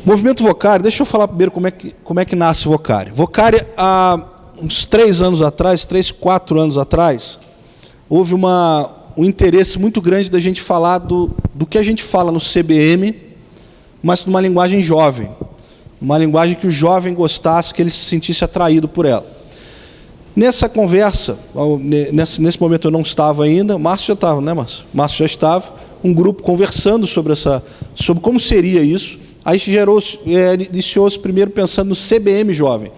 Movimento Vocari, deixa eu falar primeiro como é que nasce o Vocari. Vocari, há uns 3 anos atrás, 3, 4 anos atrás, houve um interesse muito grande da gente falar do que a gente fala no CBM, mas numa linguagem jovem, uma linguagem que o jovem gostasse, que ele se sentisse atraído por ela. Nessa conversa, nesse momento eu não estava ainda, Márcio já estava, né, Márcio? Márcio já estava, um grupo conversando sobre como seria isso. Aí iniciou-se primeiro pensando no CBM jovem.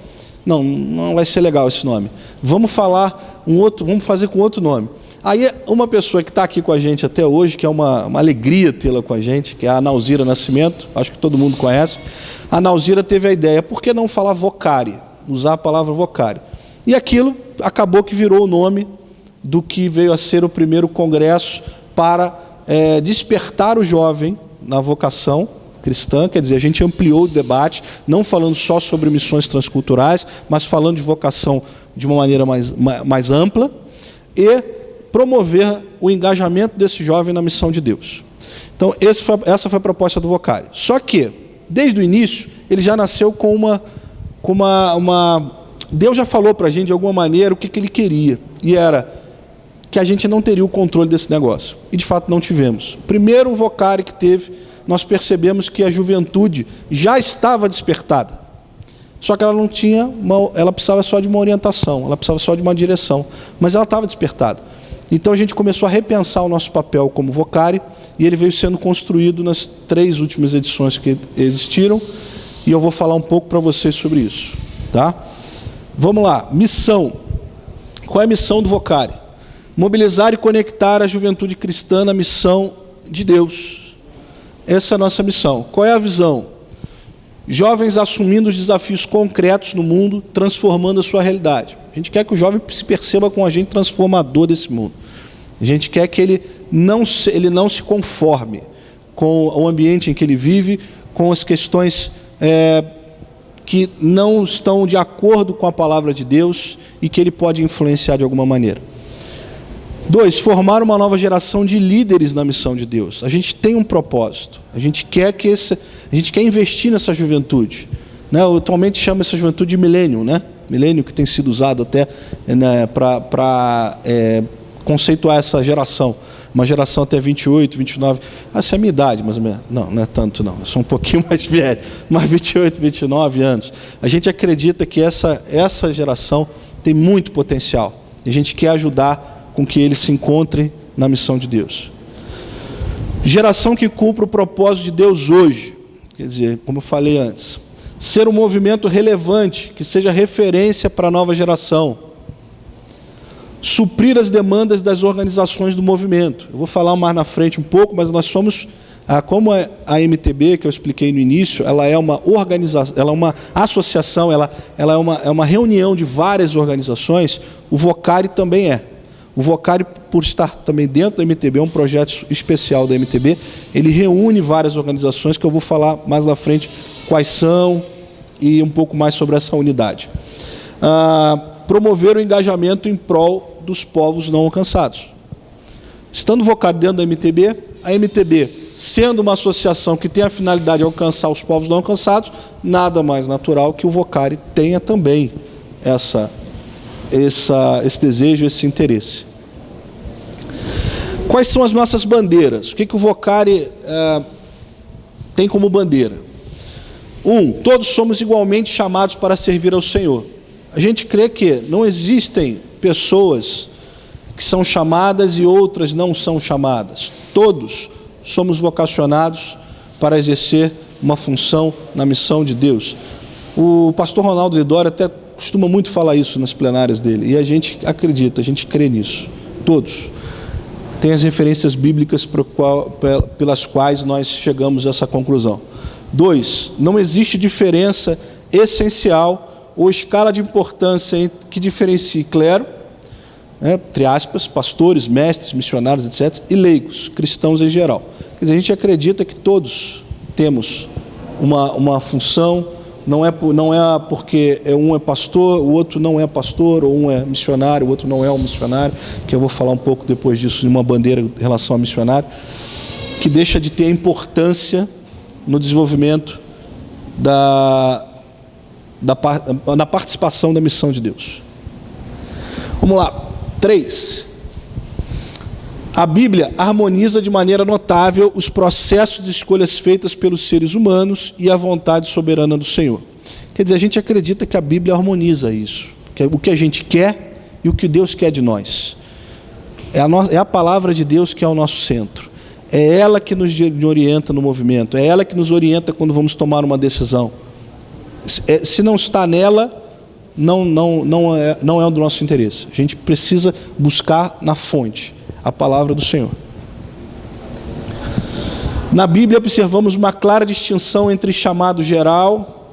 Não vai ser legal esse nome. Vamos fazer com outro nome. Aí uma pessoa que está aqui com a gente até hoje, que é uma alegria tê-la com a gente, que é a Nauzira Nascimento, acho que todo mundo conhece. A Nauzira teve a ideia, por que não falar Vocari? Usar a palavra Vocari. E aquilo acabou que virou o nome do que veio a ser o primeiro congresso para despertar o jovem na vocação cristã, quer dizer, a gente ampliou o debate, não falando só sobre missões transculturais, mas falando de vocação de uma maneira mais ampla, e promover o engajamento desse jovem na missão de Deus. Então, essa foi a proposta do Vocari. Só que, desde o início, ele já nasceu com Deus já falou para a gente, de alguma maneira, o que ele queria, e era que a gente não teria o controle desse negócio. E, de fato, não tivemos. Primeiro, o Vocari que teve, nós percebemos que a juventude já estava despertada. Só que ela não tinha, ela precisava só de uma orientação, ela precisava só de uma direção, mas ela estava despertada. Então a gente começou a repensar o nosso papel como Vocari, e ele veio sendo construído nas 3 últimas edições que existiram, e eu vou falar um pouco para vocês sobre isso. Tá? Vamos lá, missão. Qual é a missão do Vocari? Mobilizar e conectar a juventude cristã na missão de Deus. Essa é a nossa missão. Qual é a visão? Jovens assumindo os desafios concretos no mundo, transformando a sua realidade. A gente quer que o jovem se perceba com um agente transformador desse mundo. A gente quer que ele não se conforme com o ambiente em que ele vive, com as questões que não estão de acordo com a palavra de Deus e que ele pode influenciar de alguma maneira. 2, formar uma nova geração de líderes na missão de Deus. A gente tem um propósito. A gente quer investir nessa juventude. Né? Atualmente chama essa juventude de milênio, né? Milênio que tem sido usado até para conceituar essa geração. Uma geração até 28, 29. Essa é a minha idade, mas não é tanto não. Eu sou um pouquinho mais velho, mas 28, 29 anos. A gente acredita que essa geração tem muito potencial. E a gente quer ajudar com que ele se encontre na missão de Deus. Geração que cumpra o propósito de Deus hoje. Quer dizer, como eu falei antes, ser um movimento relevante, que seja referência para a nova geração. Suprir as demandas das organizações do movimento. Eu vou falar mais na frente um pouco, mas nós somos, como a MTB, que eu expliquei no início, ela é uma organização, ela é uma associação, ela é uma reunião de várias organizações. O Vocari também é. O Vocari, por estar também dentro da MTB, é um projeto especial da MTB, ele reúne várias organizações, que eu vou falar mais na frente quais são e um pouco mais sobre essa unidade. Promover o engajamento em prol dos povos não alcançados. Estando o Vocari dentro da MTB, a MTB, sendo uma associação que tem a finalidade de alcançar os povos não alcançados, nada mais natural que o Vocari tenha também esse desejo, esse interesse. Quais são as nossas bandeiras? O que o Vocari tem como bandeira? 1, todos somos igualmente chamados para servir ao Senhor. A gente crê que não existem pessoas que são chamadas e outras não são chamadas. Todos somos vocacionados para exercer uma função na missão de Deus. O pastor Ronaldo Lidório até costuma muito falar isso nas plenárias dele, e a gente acredita, a gente crê nisso. Todos. Tem as referências bíblicas pelas quais nós chegamos a essa conclusão. 2, não existe diferença essencial ou escala de importância que diferencie clero, entre aspas, pastores, mestres, missionários, etc., e leigos, cristãos em geral. Quer dizer, a gente acredita que todos temos uma função. Não é porque um é pastor, o outro não é pastor, ou um é missionário, o outro não é um missionário, que eu vou falar um pouco depois disso, de uma bandeira em relação a missionário, que deixa de ter importância no desenvolvimento na participação da missão de Deus. Vamos lá. 3. A Bíblia harmoniza de maneira notável os processos de escolhas feitas pelos seres humanos e a vontade soberana do Senhor. Quer dizer, a gente acredita que a Bíblia harmoniza isso, que é o que a gente quer e o que Deus quer de nós. É a palavra de Deus que é o nosso centro. É ela que nos orienta no movimento, é ela que nos orienta quando vamos tomar uma decisão. Se não está nela, não é do nosso interesse. A gente precisa buscar na fonte a palavra do Senhor. Na Bíblia observamos uma clara distinção entre chamado geral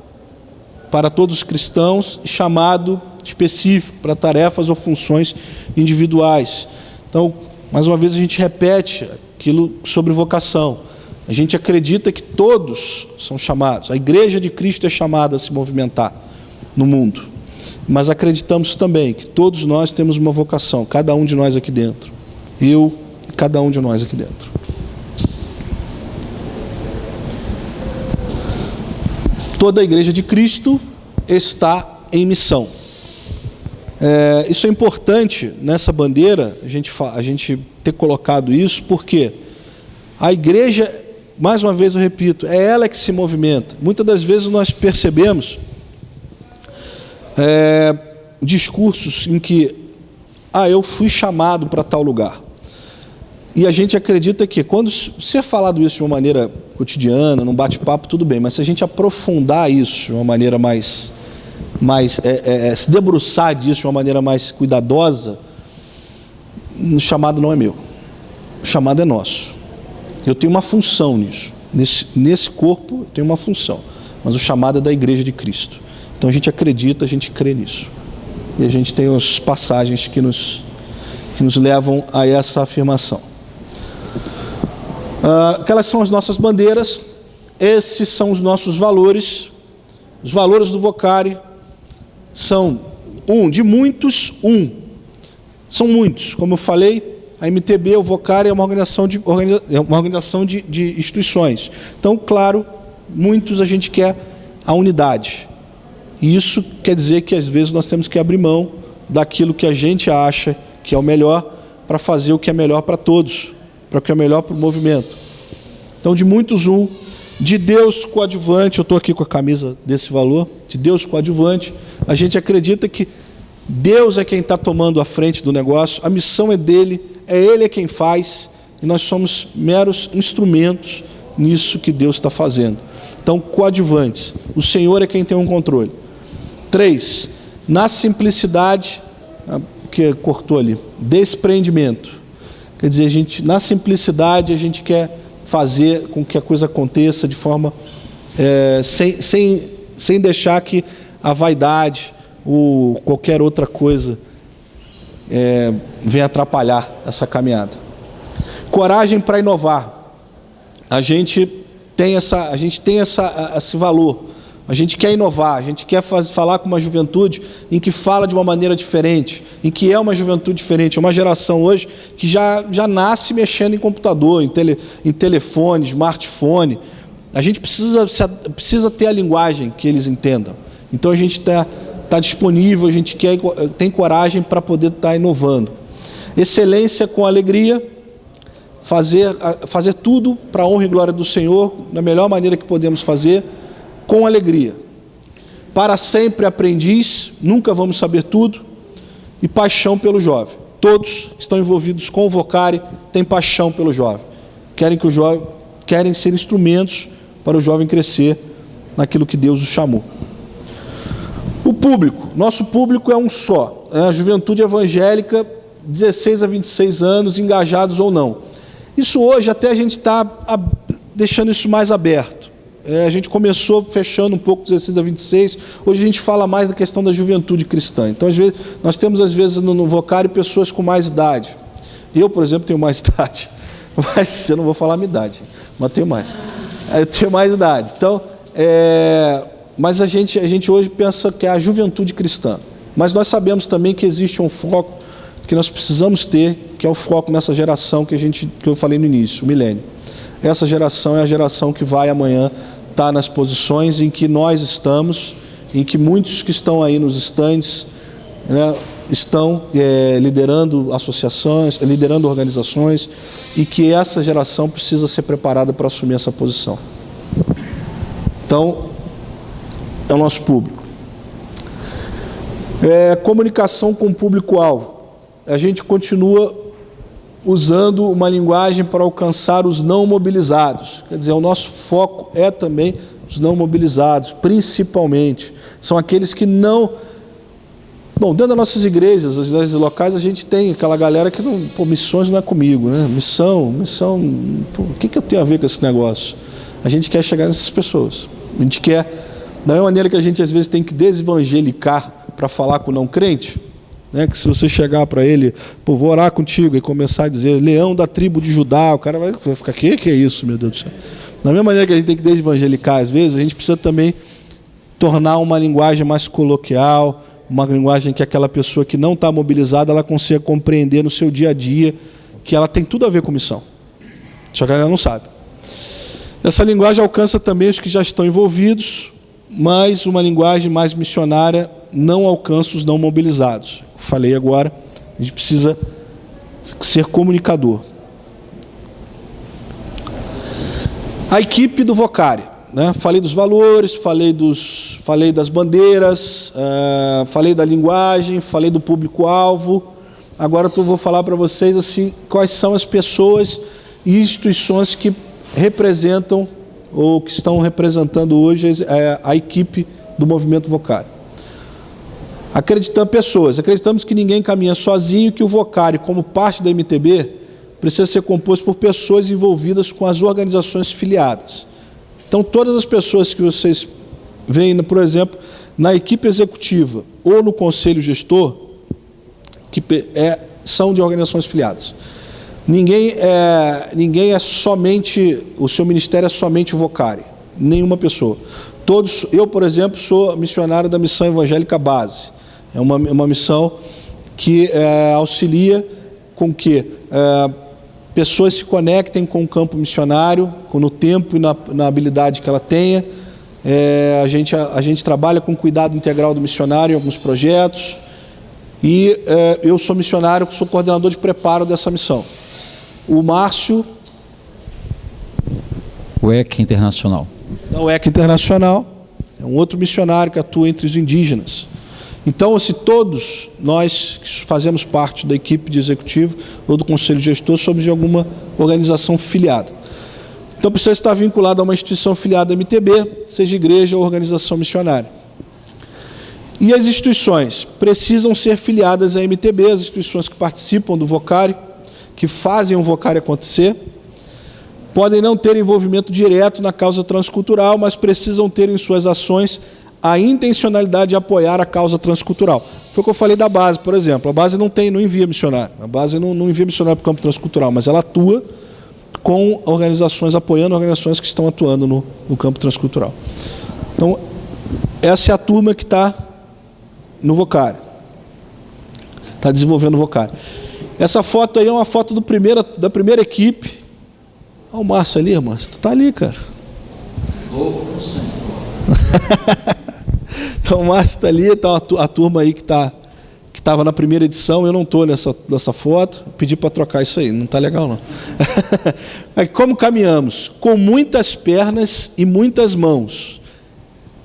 para todos os cristãos e chamado específico para tarefas ou funções individuais. Então, mais uma vez a gente repete aquilo sobre vocação. A gente acredita que todos são chamados. A Igreja de Cristo é chamada a se movimentar no mundo. Mas acreditamos também que todos nós temos uma vocação, cada um de nós aqui dentro. Eu e cada um de nós aqui dentro. Toda a Igreja de Cristo está em missão. Isso é importante nessa bandeira, a gente ter colocado isso, porque a igreja, mais uma vez eu repito, é ela que se movimenta. Muitas das vezes nós percebemos discursos em que eu fui chamado para tal lugar. E a gente acredita que quando se é falado isso de uma maneira cotidiana, num bate-papo, tudo bem, mas se a gente aprofundar isso de uma maneira mais se debruçar disso de uma maneira mais cuidadosa, o chamado não é meu, o chamado é nosso. Eu tenho uma função nisso, nesse corpo eu tenho uma função, mas o chamado é da Igreja de Cristo. Então a gente acredita, a gente crê nisso, e a gente tem as passagens que nos levam a essa afirmação. Aquelas são as nossas bandeiras, esses são os nossos valores. Os valores do Vocari são de muitos, são muitos. Como eu falei, a MTB, o Vocari, é uma organização de instituições. Então, claro, muitos a gente quer a unidade. E isso quer dizer que às vezes nós temos que abrir mão daquilo que a gente acha que é o melhor para fazer o que é melhor para todos, para o que é melhor para o movimento. Então, de muitos, de Deus coadjuvante, eu estou aqui com a camisa desse valor, de Deus coadjuvante, a gente acredita que Deus é quem está tomando a frente do negócio, a missão é dele, Ele é quem faz, e nós somos meros instrumentos nisso que Deus está fazendo. Então, coadjuvantes, o Senhor é quem tem um controle. 3, na simplicidade, que cortou ali, desprendimento. Quer dizer, na simplicidade a gente quer fazer com que a coisa aconteça de forma sem deixar que a vaidade ou qualquer outra coisa venha atrapalhar essa caminhada. Coragem para inovar. A gente tem esse valor. A gente quer inovar, a gente quer falar com uma juventude em que fala de uma maneira diferente, em que é uma juventude diferente. É uma geração hoje que já nasce mexendo em computador, em telefone, smartphone. A gente precisa ter a linguagem que eles entendam. Então a gente está disponível, a gente tem coragem para poder estar inovando. Excelência com alegria, fazer tudo para a honra e glória do Senhor, da melhor maneira que podemos fazer, com alegria. Para sempre aprendiz, nunca vamos saber tudo, e paixão pelo jovem. Todos que estão envolvidos com o Vocari têm paixão pelo jovem. Querem ser instrumentos para o jovem crescer naquilo que Deus os chamou. O público, nosso público é um só, a juventude evangélica, 16 a 26 anos, engajados ou não. Isso hoje até a gente está deixando isso mais aberto. A gente começou fechando um pouco 16 a 26, hoje a gente fala mais da questão da juventude cristã. Então, às vezes, nós temos, às vezes, no Vocari, pessoas com mais idade. Eu, por exemplo, tenho mais idade, mas eu não vou falar a minha idade, mas tenho mais. Eu tenho mais idade. Então, mas a gente hoje pensa que é a juventude cristã. Mas nós sabemos também que existe um foco que nós precisamos ter, que é o foco nessa geração que eu falei no início, o milênio. Essa geração é a geração que vai amanhã está nas posições em que nós estamos, em que muitos que estão aí nos estandes, né, estão liderando associações, liderando organizações, e que essa geração precisa ser preparada para assumir essa posição. Então, é o nosso público. Comunicação com o público-alvo. A gente continua usando uma linguagem para alcançar os não mobilizados. Quer dizer, o nosso foco é também os não mobilizados, principalmente. São aqueles que não... Bom, dentro das nossas igrejas, as igrejas locais, a gente tem aquela galera que não... Pô, missões não é comigo, né? Missão... Pô, o que eu tenho a ver com esse negócio? A gente quer chegar nessas pessoas. A gente quer... Da mesma maneira que a gente, às vezes, tem que desevangelicar para falar com o não crente, né? Que se você chegar para ele, pô, vou orar contigo, e começar a dizer, leão da tribo de Judá, o cara vai ficar, que é isso, meu Deus do céu? Da mesma maneira que a gente tem que desevangelicar, às vezes, a gente precisa também tornar uma linguagem mais coloquial, uma linguagem que aquela pessoa que não está mobilizada, ela consiga compreender no seu dia a dia, que ela tem tudo a ver com missão. Só que ela não sabe. Essa linguagem alcança também os que já estão envolvidos, mas uma linguagem mais missionária não alcança os não mobilizados. Falei agora, a gente precisa ser comunicador. A equipe do Vocari, né? Falei dos valores, falei das bandeiras, falei da linguagem, falei do público-alvo. Agora eu vou falar para vocês assim, quais são as pessoas e instituições que representam ou que estão representando hoje a equipe do Movimento Vocari. Acreditamos que ninguém caminha sozinho, que o Vocari, como parte da MTB, precisa ser composto por pessoas envolvidas com as organizações filiadas. Então, todas as pessoas que vocês veem, por exemplo, na equipe executiva ou no conselho gestor, que são de organizações filiadas. Ninguém é somente, o seu ministério é somente o Vocari, nenhuma pessoa. Eu, por exemplo, sou missionário da Missão Evangélica Base. É uma missão que auxilia com que pessoas se conectem com o campo missionário, no tempo e na habilidade que ela tenha. A gente trabalha com cuidado integral do missionário em alguns projetos. E eu sou missionário, sou coordenador de preparo dessa missão. O Márcio... O EC Internacional. Não, o EC Internacional é um outro missionário que atua entre os indígenas. Então, se todos nós que fazemos parte da equipe de executivo ou do conselho gestor, somos de alguma organização filiada. Então, precisa estar vinculado a uma instituição filiada à MTB, seja igreja ou organização missionária. E as instituições precisam ser filiadas à MTB, as instituições que participam do Vocari, que fazem o Vocari acontecer, podem não ter envolvimento direto na causa transcultural, mas precisam ter em suas ações a intencionalidade de apoiar a causa transcultural. Foi o que eu falei da base, por exemplo. A base não envia missionário. A base não envia missionário para o campo transcultural, mas ela atua com organizações, apoiando organizações que estão atuando no campo transcultural. Então, essa é a turma que está no Vocari. Está desenvolvendo o Vocari. Essa foto aí é uma foto da primeira equipe. Olha o Márcio ali, Márcio. Tu está ali, cara. Então o Márcio está ali, está a turma aí que estava na primeira edição. Eu não estou nessa foto. Pedi para trocar isso aí, não está legal não. Como caminhamos? Com muitas pernas e muitas mãos.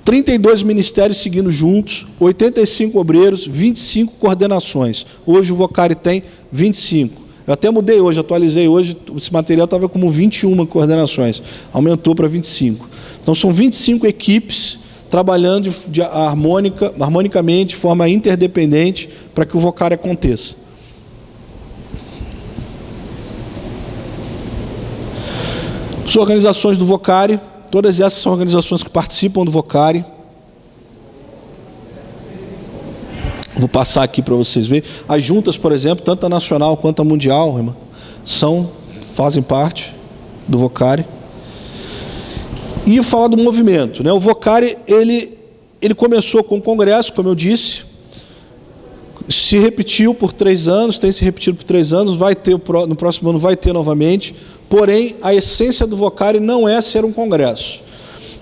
32 ministérios seguindo juntos, 85 obreiros, 25 coordenações. Hoje o Vocari tem 25. Eu até mudei hoje, atualizei hoje, esse material estava como 21 coordenações, aumentou para 25. Então são 25 equipes trabalhando harmonicamente, de forma interdependente, para que o Vocari aconteça. As organizações do Vocari, todas essas são organizações que participam do Vocari. Vou passar aqui para vocês verem. As juntas, por exemplo, tanto a nacional quanto a mundial, irmã, fazem parte do Vocari. E falar do movimento, né? O Vocari, ele começou com o congresso, como eu disse, se repetiu por 3 anos, tem se repetido por 3 anos, no próximo ano vai ter novamente, porém, a essência do Vocari não é ser um congresso.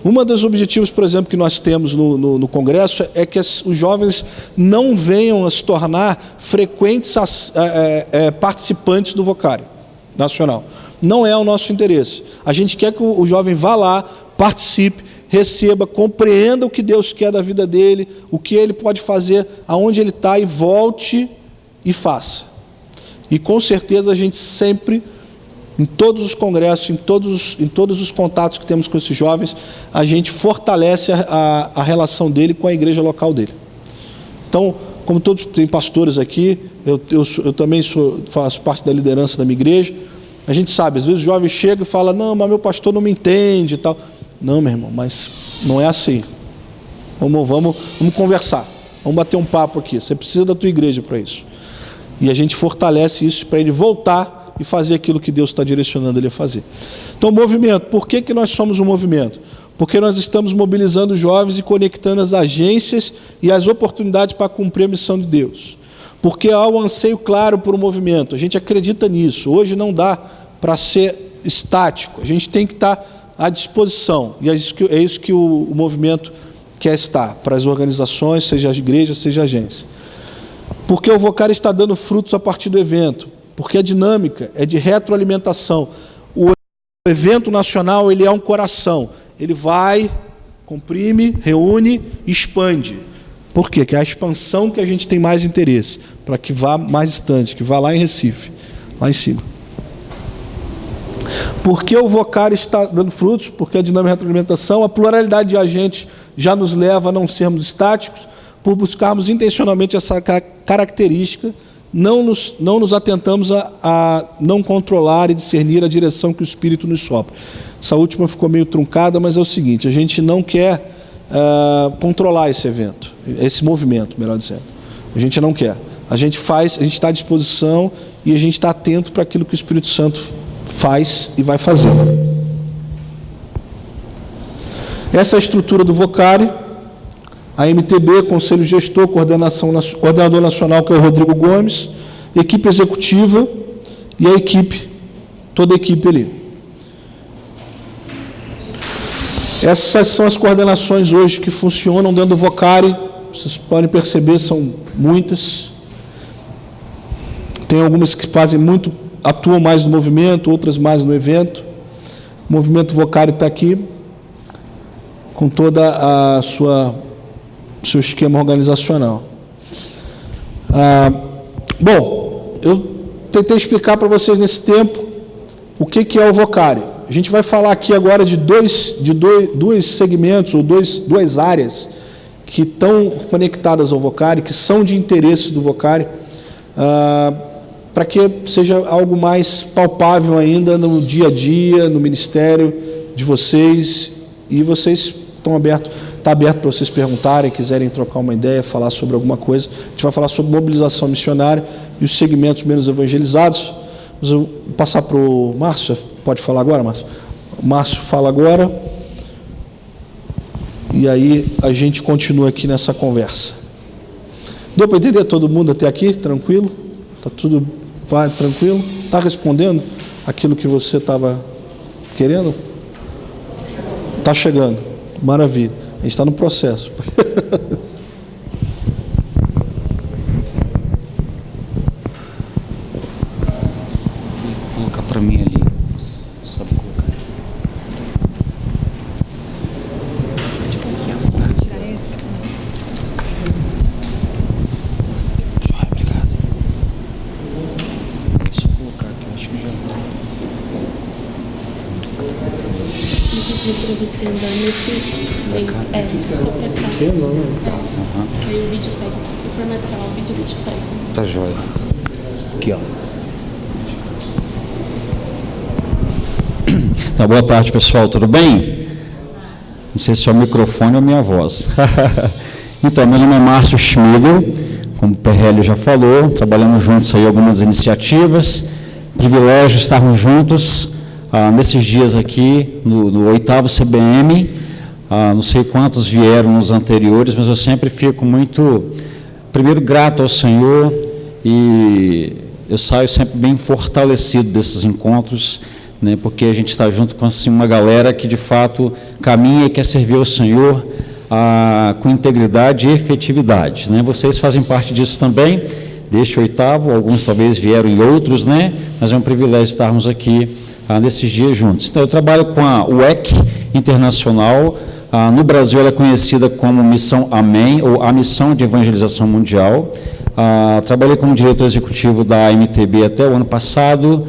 Um dos objetivos, por exemplo, que nós temos no Congresso é que os jovens não venham a se tornar frequentes participantes do Vocário Nacional. Não é o nosso interesse. A gente quer que o jovem vá lá, participe, receba, compreenda o que Deus quer da vida dele, o que ele pode fazer, aonde ele está, e volte e faça. E com certeza a gente sempre, em todos os congressos, em todos os contatos que temos com esses jovens, a gente fortalece a relação dele com a igreja local dele. Então, como todos tem pastores aqui, eu também faço parte da liderança da minha igreja. A gente sabe, às vezes o jovem chega e fala: não, mas meu pastor não me entende e tal. Não, meu irmão, mas não é assim. Vamos conversar, vamos bater um papo aqui. Você precisa da tua igreja para isso. E a gente fortalece isso para ele voltar e fazer aquilo que Deus está direcionando ele a fazer. Então, movimento. Por que nós somos um movimento? Porque nós estamos mobilizando os jovens e conectando as agências e as oportunidades para cumprir a missão de Deus. Porque há um anseio claro por um movimento. A gente acredita nisso. Hoje não dá para ser estático. A gente tem que estar à disposição. E é isso que o movimento quer estar, para as organizações, seja as igrejas, seja a agência. Porque o Vocário está dando frutos a partir do evento. Porque a dinâmica é de retroalimentação. O evento nacional, ele é um coração. Ele vai, comprime, reúne, expande. Por quê? Que é a expansão que a gente tem mais interesse, para que vá mais distante, que vá lá em Recife, lá em cima. Porque o Vocário está dando frutos, porque a dinâmica de retroalimentação, a pluralidade de agentes já nos leva a não sermos estáticos, por buscarmos intencionalmente essa característica, não nos atentamos a não controlar e discernir a direção que o Espírito nos sopra. Essa última ficou meio truncada, mas é o seguinte: a gente não quer controlar esse evento, esse movimento, melhor dizendo. A gente não quer. A gente faz, a gente está à disposição e a gente está atento para aquilo que o Espírito Santo faz e vai fazer. Essa é a estrutura do Vocário. A MTB, Conselho Gestor, Coordenador Nacional, que é o Rodrigo Gomes, equipe executiva e a equipe, toda a equipe ali. Essas são as coordenações hoje que funcionam dentro do Vocário. Vocês podem perceber, são muitas. Tem algumas que atuam mais no movimento, outras mais no evento. O movimento Vocário está aqui, com toda seu esquema organizacional. Bom, eu tentei explicar para vocês nesse tempo o que é o Vocário. A gente vai falar aqui agora de dois segmentos, ou duas áreas que estão conectadas ao Vocário, que são de interesse do Vocário, para que seja algo mais palpável ainda no dia a dia, no ministério de vocês, e vocês estão abertos. Está aberto para vocês perguntarem, quiserem trocar uma ideia, falar sobre alguma coisa. A gente vai falar sobre mobilização missionária e os segmentos menos evangelizados. Mas eu vou passar para o Márcio. Pode falar agora, Márcio? O Márcio fala agora. E aí a gente continua aqui nessa conversa. Deu para entender todo mundo até aqui? Tranquilo? Está tudo tranquilo? Está respondendo aquilo que você estava querendo? Está chegando. Maravilha. A gente está no processo. Vou colocar para mim ali. Sabe colocar. Tirar esse. Joia, obrigado. Deixa eu colocar aqui, acho que já vai. Eu pedi para você andar nesse meio. Só para cá. Que não. Tá. Que aí o vídeo pega. Se você for mais para lá, o vídeo pega. Tá joia. Aqui, ó. Tá, boa tarde, pessoal, tudo bem? Não sei se é o microfone ou a minha voz. Então, meu nome é Márcio Schmidl, como o PRL já falou, trabalhamos juntos aí em algumas iniciativas, privilégio estarmos juntos nesses dias aqui, no 8º CBM, não sei quantos vieram nos anteriores, mas eu sempre fico muito, primeiro, grato ao Senhor, e eu saio sempre bem fortalecido desses encontros, né, porque a gente está junto com assim, uma galera que de fato caminha e quer servir ao Senhor com integridade e efetividade, né? Vocês fazem parte disso também, deste 8º, alguns talvez vieram em outros, né? Mas é um privilégio estarmos aqui nesses dias juntos. Então, eu trabalho com a UEC Internacional. No Brasil, ela é conhecida como Missão Amém, ou a Missão de Evangelização Mundial. Trabalhei como diretor executivo da MTB até o ano passado,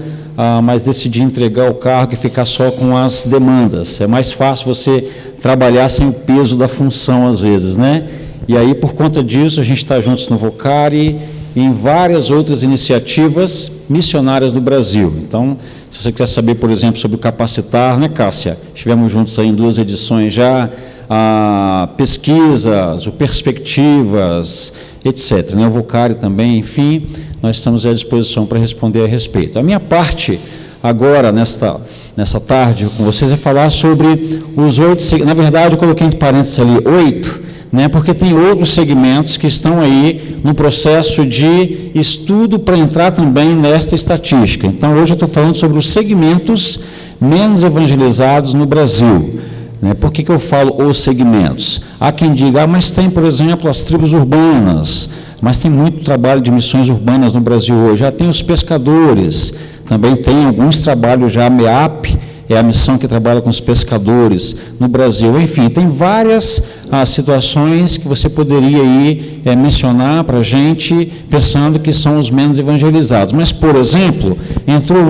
mas decidi entregar o cargo e ficar só com as demandas. É mais fácil você trabalhar sem o peso da função, às vezes, né? E aí, por conta disso, a gente está juntos no Vocari e em várias outras iniciativas missionárias do Brasil. Então, se você quiser saber, por exemplo, sobre o Capacitar, né, Cássia? Estivemos juntos aí em 2 edições já, pesquisas, perspectivas, etc. Né? O Vocari também, enfim, nós estamos à disposição para responder a respeito. A minha parte agora, nessa tarde, com vocês, é falar sobre os 8, na verdade, eu coloquei entre parênteses ali 8, né, porque tem outros segmentos que estão aí no processo de estudo para entrar também nesta estatística. Então, hoje eu estou falando sobre os segmentos menos evangelizados no Brasil. Né? Por que eu falo os segmentos? Há quem diga, mas tem, por exemplo, as tribos urbanas, mas tem muito trabalho de missões urbanas no Brasil hoje. Já tem os pescadores, também tem alguns trabalhos já, a MEAP, é a missão que trabalha com os pescadores no Brasil. Enfim, tem várias situações que você poderia aí mencionar para a gente, pensando que são os menos evangelizados. Mas, por exemplo, entrou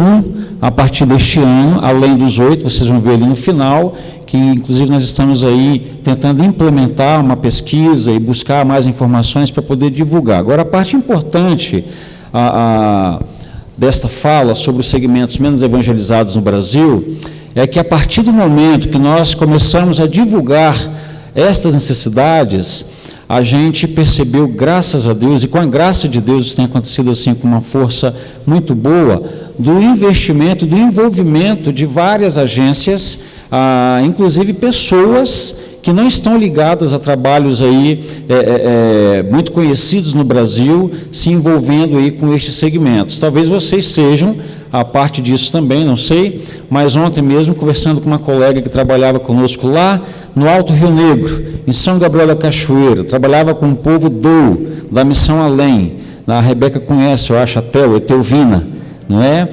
a partir deste ano, além dos 8, vocês vão ver ali no final, que inclusive nós estamos aí tentando implementar uma pesquisa e buscar mais informações para poder divulgar. Agora, a parte importante desta fala sobre os segmentos menos evangelizados no Brasil é que, a partir do momento que nós começamos a divulgar estas necessidades, a gente percebeu, graças a Deus, e com a graça de Deus isso tem acontecido assim com uma força muito boa, do investimento, do envolvimento de várias agências, inclusive pessoas que não estão ligadas a trabalhos aí muito conhecidos no Brasil, se envolvendo aí com estes segmentos. Talvez vocês sejam a parte disso também, não sei, mas ontem mesmo, conversando com uma colega que trabalhava conosco lá no Alto Rio Negro, em São Gabriel da Cachoeira, trabalhava com o povo da Missão Além, a Rebeca conhece, eu acho, até o Etelvina, não é?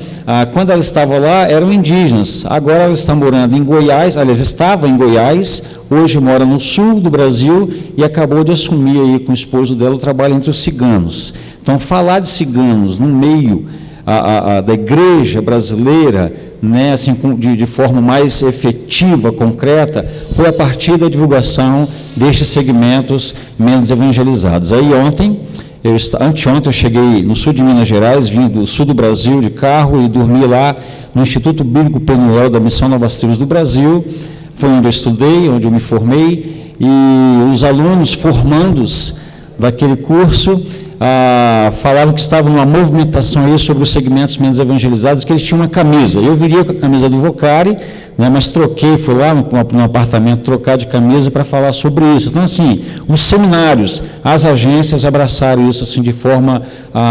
Quando ela estava lá, eram indígenas, agora ela está morando em Goiás, aliás, estava em Goiás, hoje mora no sul do Brasil e acabou de assumir aí com o esposo dela o trabalho entre os ciganos. Então, falar de ciganos no meio da igreja brasileira, né, assim, de forma mais efetiva, concreta, foi a partir da divulgação destes segmentos menos evangelizados. Aí anteontem eu cheguei no sul de Minas Gerais, vim do sul do Brasil de carro e dormi lá no Instituto Bíblico Penuel da Missão Novas Tribos do Brasil. Foi onde eu estudei, onde eu me formei, e os alunos formandos daquele curso falavam que estavam numa movimentação aí sobre os segmentos menos evangelizados, que eles tinham uma camisa. Eu viria com a camisa do Vocari, né, mas troquei, fui lá no apartamento trocar de camisa para falar sobre isso. Então, assim, os seminários, as agências abraçaram isso assim, de forma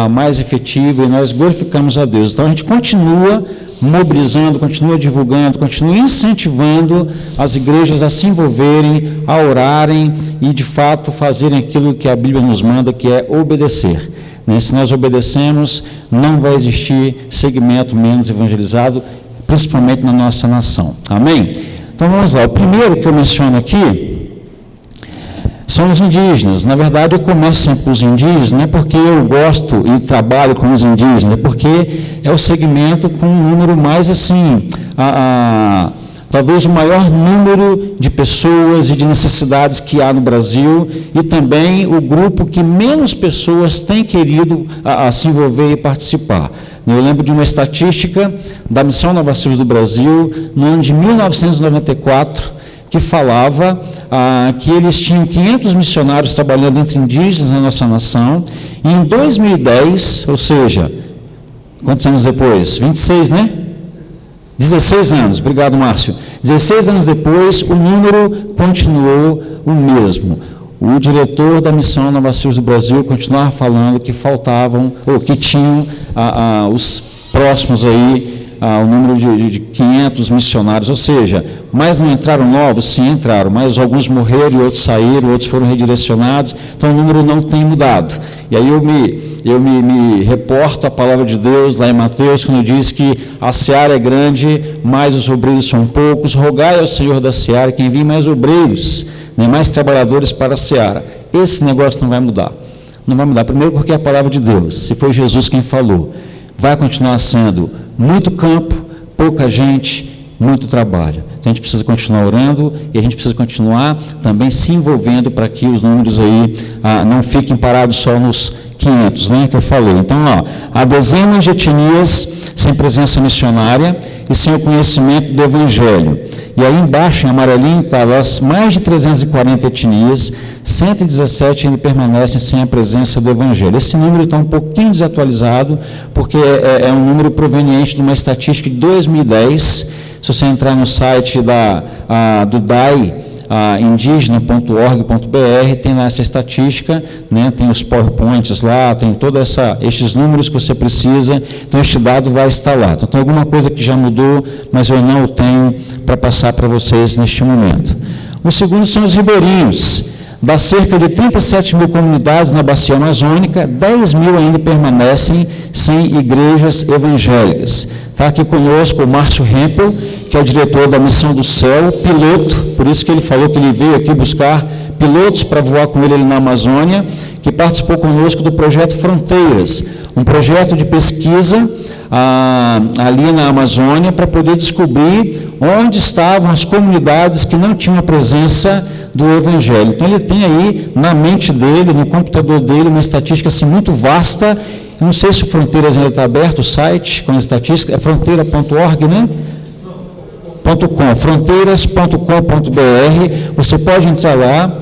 mais efetiva, e nós glorificamos a Deus. Então, a gente continua mobilizando, continua divulgando, continua incentivando as igrejas a se envolverem, a orarem e, de fato, fazerem aquilo que a Bíblia nos manda, que é obedecer. Né? Se nós obedecemos, não vai existir segmento menos evangelizado, principalmente na nossa nação. Amém? Então, vamos lá. O primeiro que eu menciono aqui são os indígenas. Na verdade, eu começo sempre com os indígenas, não é porque eu gosto e trabalho com os indígenas, é porque é o segmento com um número mais assim, talvez o maior número de pessoas e de necessidades que há no Brasil, e também o grupo que menos pessoas têm querido se envolver e participar. Eu lembro de uma estatística da Missão Novas Tribos do Brasil, no ano de 1994, que falava que eles tinham 500 missionários trabalhando entre indígenas na nossa nação, e em 2010, ou seja, quantos anos depois? 26, né? 16 anos, obrigado, Márcio. 16 anos depois, o número continuou o mesmo. O diretor da Missão Novas Tribos do Brasil continuava falando que faltavam, ou que tinham os próximos aí, o número de 500 missionários, ou seja, mas não entraram novos? Sim, entraram, mas alguns morreram e outros saíram, outros foram redirecionados, então o número não tem mudado. E aí eu me reporto à palavra de Deus, lá em Mateus, quando diz que a seara é grande, mas os obreiros são poucos, rogai ao Senhor da seara que envie mais obreiros, né, mais trabalhadores para a seara. Esse negócio não vai mudar. Não vai mudar, primeiro porque é a palavra de Deus, se foi Jesus quem falou, vai continuar sendo muito campo, pouca gente, muito trabalho. Então a gente precisa continuar orando e a gente precisa continuar também se envolvendo para que os números aí não fiquem parados só nos 500, né, que eu falei. Então, há dezenas de etnias sem presença missionária e sem o conhecimento do Evangelho. E aí embaixo, em amarelinho, está as mais de 340 etnias, 117 ainda permanecem sem a presença do Evangelho. Esse número está um pouquinho desatualizado, porque é um número proveniente de uma estatística de 2010. Se você entrar no site do DAI, indígena.org.br, tem lá essa estatística, né, tem os PowerPoints lá, tem todos estes números que você precisa, então este dado vai estar lá. Então tem alguma coisa que já mudou, mas eu não o tenho para passar para vocês neste momento. O segundo são os ribeirinhos. Das cerca de 37 mil comunidades na bacia amazônica, 10 mil ainda permanecem sem igrejas evangélicas. Está aqui conosco o Márcio Hempel, que é o diretor da Missão do Céu, piloto, por isso que ele falou que ele veio aqui buscar pilotos para voar com ele ali na Amazônia, que participou conosco do projeto Fronteiras, um projeto de pesquisa ali na Amazônia para poder descobrir onde estavam as comunidades que não tinham a presença do Evangelho. Então ele tem aí na mente dele, no computador dele, uma estatística assim muito vasta. Não sei se o Fronteiras ainda está aberto, o site com as estatísticas, é fronteira.org, né? .com, fronteiras.com.br, você pode entrar lá,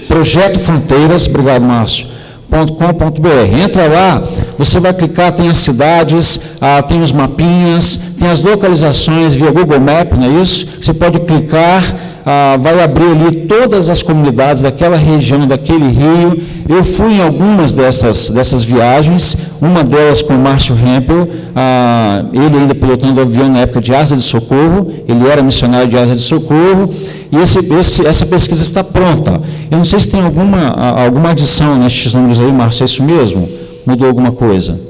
Projeto Fronteiras, obrigado Márcio, .com.br, entra lá, você vai clicar, tem as cidades, tem os mapinhas, tem as localizações via Google Maps, não é isso? Você pode clicar, vai abrir ali todas as comunidades daquela região, daquele rio. Eu fui em algumas dessas viagens, uma delas com o Márcio Hempel, ele ainda pilotando avião na época de Asa de Socorro, ele era missionário de Asa de Socorro, e essa pesquisa está pronta. Eu não sei se tem alguma adição nestes números aí, Márcio, é isso mesmo? Mudou alguma coisa? Ainda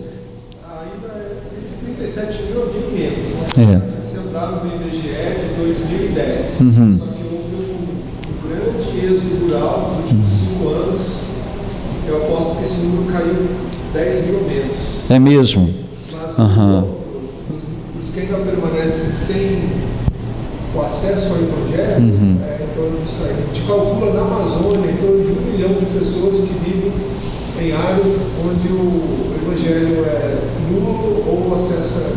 esse 37 mil é bem menos, né? Esse é o dado do IBGE de 2010. Só que houve um grande êxodo rural nos últimos 5 anos. Eu aposto que esse número caiu 10 mil ou menos. É mesmo? Mas os que ainda permanecem sem o acesso ao projeto, em torno disso aí. A gente calcula na Amazônia em torno de 1 milhão de pessoas que vivem em áreas onde o evangelho é nulo ou o acesso é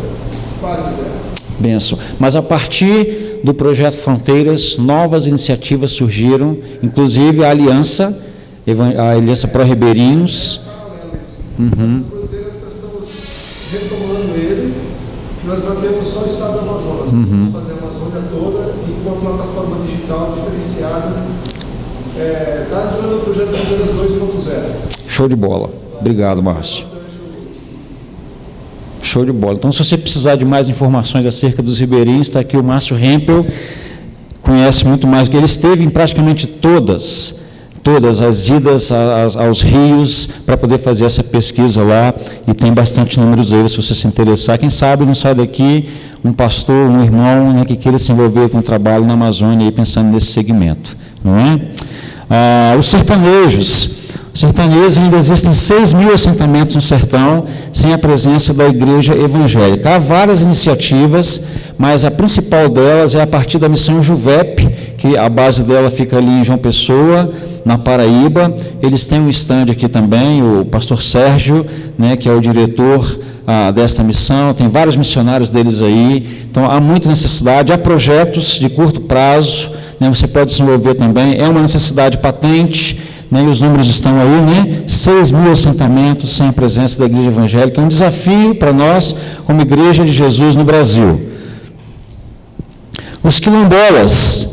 quase zero. Benção. Mas a partir do projeto Fronteiras, novas iniciativas surgiram, inclusive a Aliança Pró-Ribeirinhos. Fronteiras, nós estamos retomando ele, nós mantemos só o estado do Amazonas, vamos fazer a Amazônia toda e com uma plataforma digital diferenciada. Está entrando no projeto Fronteiras 2.0. Show de bola. Obrigado, Márcio. Show de bola. Então, se você precisar de mais informações acerca dos ribeirinhos, está aqui o Márcio Hempel, conhece muito mais, porque ele esteve em praticamente todas as idas aos rios para poder fazer essa pesquisa lá, e tem bastante números aí, se você se interessar. Quem sabe não sai daqui um pastor, um irmão, né, que queira se envolver com o trabalho na Amazônia, aí, pensando nesse segmento, não é? Os sertanejos ainda existem 6 mil assentamentos no sertão sem a presença da igreja evangélica. Há várias iniciativas, mas a principal delas é a partir da missão Juvep, que a base dela fica ali em João Pessoa, na Paraíba. Eles têm um stand aqui também, o pastor Sérgio, né, que é o diretor desta missão, tem vários missionários deles aí, então há muita necessidade, há projetos de curto prazo, né, você pode se envolver também, é uma necessidade patente, né, e os números estão aí, né? 6 mil assentamentos sem a presença da igreja evangélica, é um desafio para nós, como Igreja de Jesus no Brasil. Os quilombolas,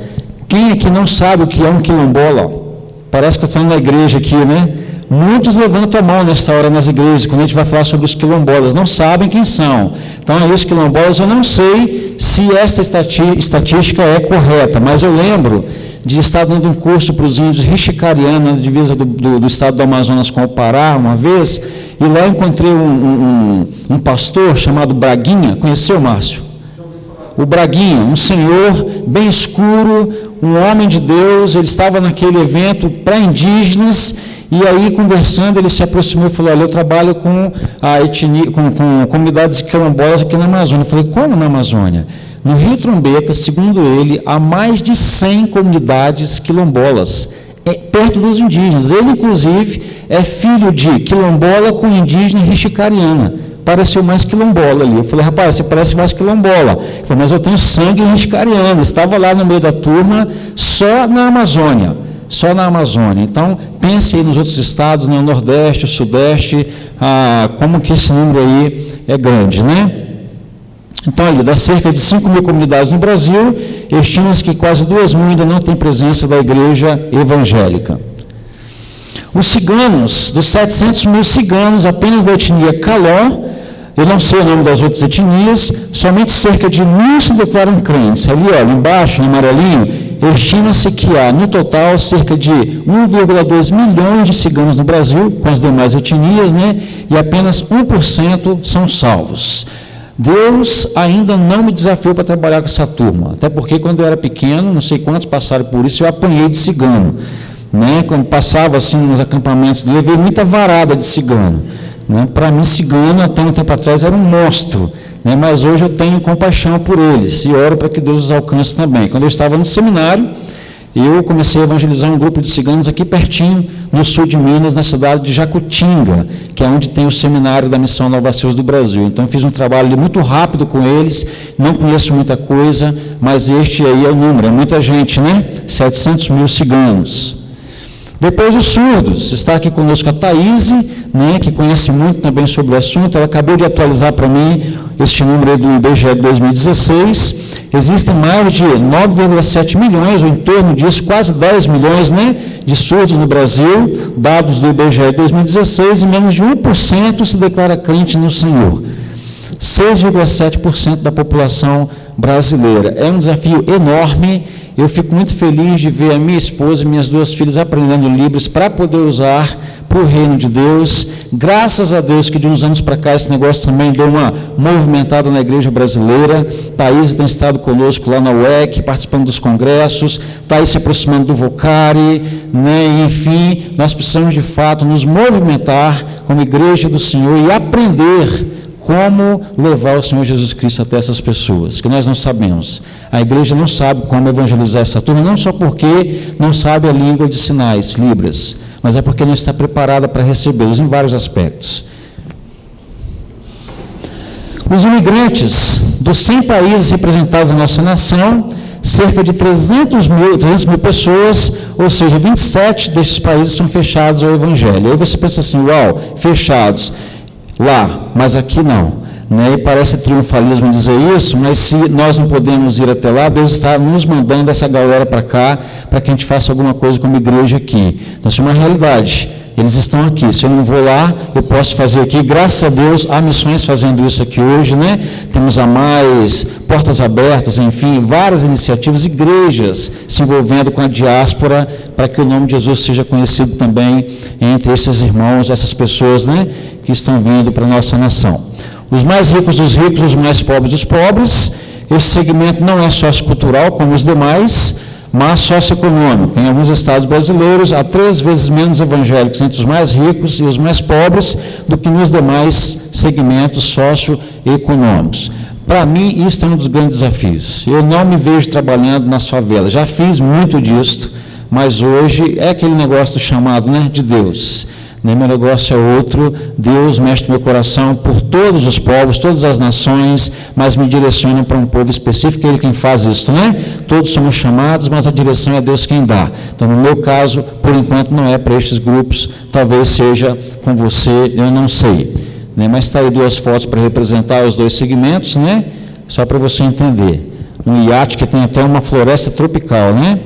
quem aqui não sabe o que é um quilombola? Parece que eu estou na igreja aqui, né? Muitos levantam a mão nessa hora nas igrejas, quando a gente vai falar sobre os quilombolas, não sabem quem são. Então, aí os quilombolas, eu não sei se essa estatística é correta, mas eu lembro de estar dando um curso para os índios rixicarianos na divisa do estado do Amazonas com o Pará, uma vez, e lá encontrei um pastor chamado Braguinha. Conheceu, Márcio? O Braguinha, um senhor bem escuro, um homem de Deus. Ele estava naquele evento para indígenas, e aí, conversando, ele se aproximou e falou: olha, eu trabalho com a etnia, com comunidades quilombolas aqui na Amazônia. Eu falei: como na Amazônia? No Rio Trombeta, segundo ele, há mais de 100 comunidades quilombolas, perto dos indígenas. Ele, inclusive, é filho de quilombola com indígena rixicariana. Pareceu mais quilombola ali. Eu falei: rapaz, você parece mais quilombola. Ele falou: mas eu tenho sangue rixicariano. Estava lá no meio da turma, só na Amazônia. Só na Amazônia. Então, pense aí nos outros estados, né, o Nordeste, o Sudeste, como que esse número aí é grande, né? Então, ali, dá cerca de 5 mil comunidades no Brasil, estima-se que quase 2 mil ainda não têm presença da igreja evangélica. Os ciganos, dos 700 mil ciganos apenas da etnia Caló, eu não sei o nome das outras etnias, somente cerca de 1.000 se declaram crentes. Ali, olha, embaixo, em amarelinho, estima-se que há, no total, cerca de 1,2 milhões de ciganos no Brasil, com as demais etnias, né? E apenas 1% são salvos. Deus ainda não me desafiou para trabalhar com essa turma, até porque quando eu era pequeno, não sei quantos passaram por isso, eu apanhei de cigano, né? Quando passava assim nos acampamentos, levei muita varada de cigano, né? Para mim, cigano, até um tempo atrás, era um monstro, né? Mas hoje eu tenho compaixão por eles e oro para que Deus os alcance também. Quando eu estava no seminário, eu comecei a evangelizar um grupo de ciganos aqui pertinho, no sul de Minas, na cidade de Jacutinga, que é onde tem o seminário da Missão Nova Seus do Brasil. Então, eu fiz um trabalho muito rápido com eles, não conheço muita coisa, mas este aí é o número, é muita gente, né? 700 mil ciganos. Depois, os surdos. Está aqui conosco a Thaís, né, que conhece muito também sobre o assunto. Ela acabou de atualizar para mim este número aí do IBGE de 2016. Existem mais de 9,7 milhões, ou em torno disso, quase 10 milhões, né, de surdos no Brasil, dados do IBGE de 2016, e menos de 1% se declara crente no Senhor. 6,7% da população brasileira. É um desafio enorme. Eu fico muito feliz de ver a minha esposa e minhas 2 filhas aprendendo Libras para poder usar para o reino de Deus. Graças a Deus que de uns anos para cá esse negócio também deu uma movimentada na igreja brasileira. Thaís tem estado conosco lá na UEC, participando dos congressos, Thaís se aproximando do Vocari, né? Enfim, nós precisamos de fato nos movimentar como igreja do Senhor e aprender como levar o Senhor Jesus Cristo até essas pessoas, que nós não sabemos. A igreja não sabe como evangelizar essa turma, não só porque não sabe a língua de sinais, Libras, mas é porque não está preparada para recebê-los em vários aspectos. Os imigrantes dos 100 países representados na nossa nação, cerca de 300 mil pessoas, ou seja, 27 desses países são fechados ao evangelho. Aí você pensa assim: uau, fechados lá, mas aqui não, né? E parece triunfalismo dizer isso, mas se nós não podemos ir até lá, Deus está nos mandando essa galera para cá, para que a gente faça alguma coisa como igreja aqui. Então, isso é uma realidade. Eles estão aqui. Se eu não vou lá, eu posso fazer aqui. Graças a Deus, há missões fazendo isso aqui hoje, né? Temos a mais, Portas Abertas, enfim, várias iniciativas, igrejas se envolvendo com a diáspora, para que o nome de Jesus seja conhecido também entre esses irmãos, essas pessoas, né, que estão vindo para a nossa nação. Os mais ricos dos ricos, os mais pobres dos pobres. Esse segmento não é sociocultural como os demais, mas socioeconômico. Em alguns estados brasileiros, há 3 vezes menos evangélicos entre os mais ricos e os mais pobres do que nos demais segmentos socioeconômicos. Para mim, isso é um dos grandes desafios. Eu não me vejo trabalhando nas favelas. Já fiz muito disso, mas hoje é aquele negócio do chamado, né, de Deus. Meu negócio é outro. Deus mexe no meu coração por todos os povos, todas as nações, mas me direciona para um povo específico, é Ele quem faz isso, né? Todos somos chamados, mas a direção é Deus quem dá. Então, no meu caso, por enquanto, não é para estes grupos, talvez seja com você, eu não sei. Né? Mas está aí 2 fotos para representar os 2 segmentos, né? Só para você entender. Um iate que tem até uma floresta tropical, né?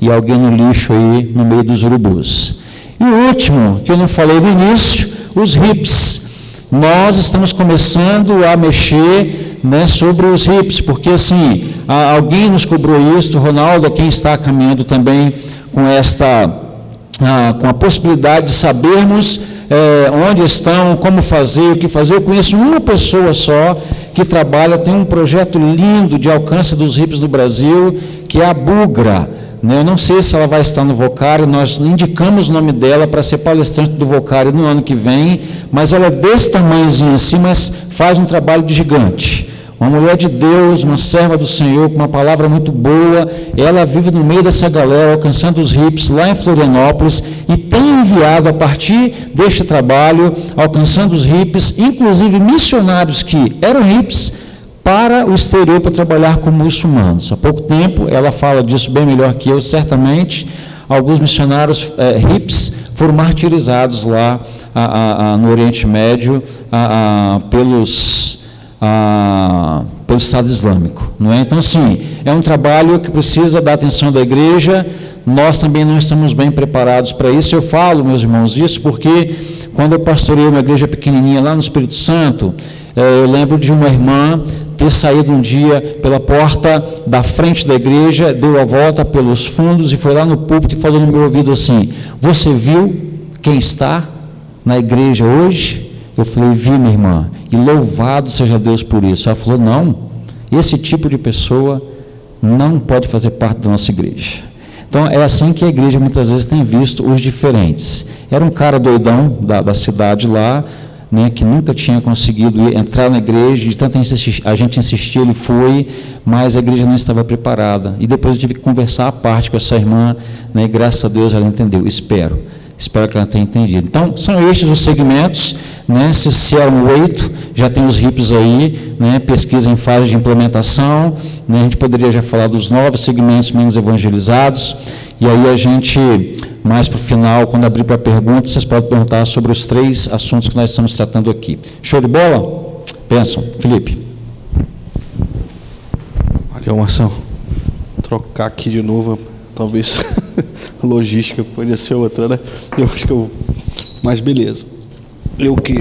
E alguém no lixo aí, no meio dos urubus. E o último, que eu não falei no início, os hips. Nós estamos começando a mexer, né, sobre os hips, porque assim, alguém nos cobrou isso, Ronaldo, quem está caminhando também com com a possibilidade de sabermos onde estão, como fazer, o que fazer. Eu conheço uma pessoa só que trabalha, tem um projeto lindo de alcance dos hips do Brasil, que é a Bugra. Eu não sei se ela vai estar no Vocário, nós indicamos o nome dela para ser palestrante do Vocário no ano que vem, mas ela é desse tamanhozinho assim, mas faz um trabalho de gigante. Uma mulher de Deus, uma serva do Senhor, com uma palavra muito boa, ela vive no meio dessa galera, alcançando os hips lá em Florianópolis, e tem enviado a partir deste trabalho, alcançando os hips, inclusive missionários que eram hips, para o exterior para trabalhar com muçulmanos. Há pouco tempo, ela fala disso bem melhor que eu, certamente, alguns missionários hips foram martirizados lá no Oriente Médio pelo Estado Islâmico. Não é? Então, sim, é um trabalho que precisa da atenção da igreja. Nós também não estamos bem preparados para isso. Eu falo, meus irmãos, isso porque quando eu pastorei uma igreja pequenininha lá no Espírito Santo, eu lembro de uma irmã ter saído um dia pela porta da frente da igreja, deu a volta pelos fundos e foi lá no púlpito e falou no meu ouvido assim: você viu quem está na igreja hoje? Eu falei: vi, minha irmã, e louvado seja Deus por isso. Ela falou: não, esse tipo de pessoa não pode fazer parte da nossa igreja. Então, é assim que a igreja muitas vezes tem visto os diferentes. Era um cara doidão da cidade lá, né, que nunca tinha conseguido entrar na igreja, de tanto a gente insistir, ele foi, mas a igreja não estava preparada. E depois eu tive que conversar à parte com essa irmã, né, e graças a Deus ela entendeu. Espero que ela tenha entendido. Então, são estes os segmentos, né, se eram 8, já tem os hips aí, né, pesquisa em fase de implementação, né, a gente poderia já falar dos novos segmentos menos evangelizados, e aí a gente, mais para o final, quando abrir para perguntas, vocês podem perguntar sobre os 3 assuntos que nós estamos tratando aqui. Show de bola? Pensam, Felipe. Valeu, Marção. Vou trocar aqui de novo, talvez logística poderia ser outra, né? Eu acho que mas beleza. O que?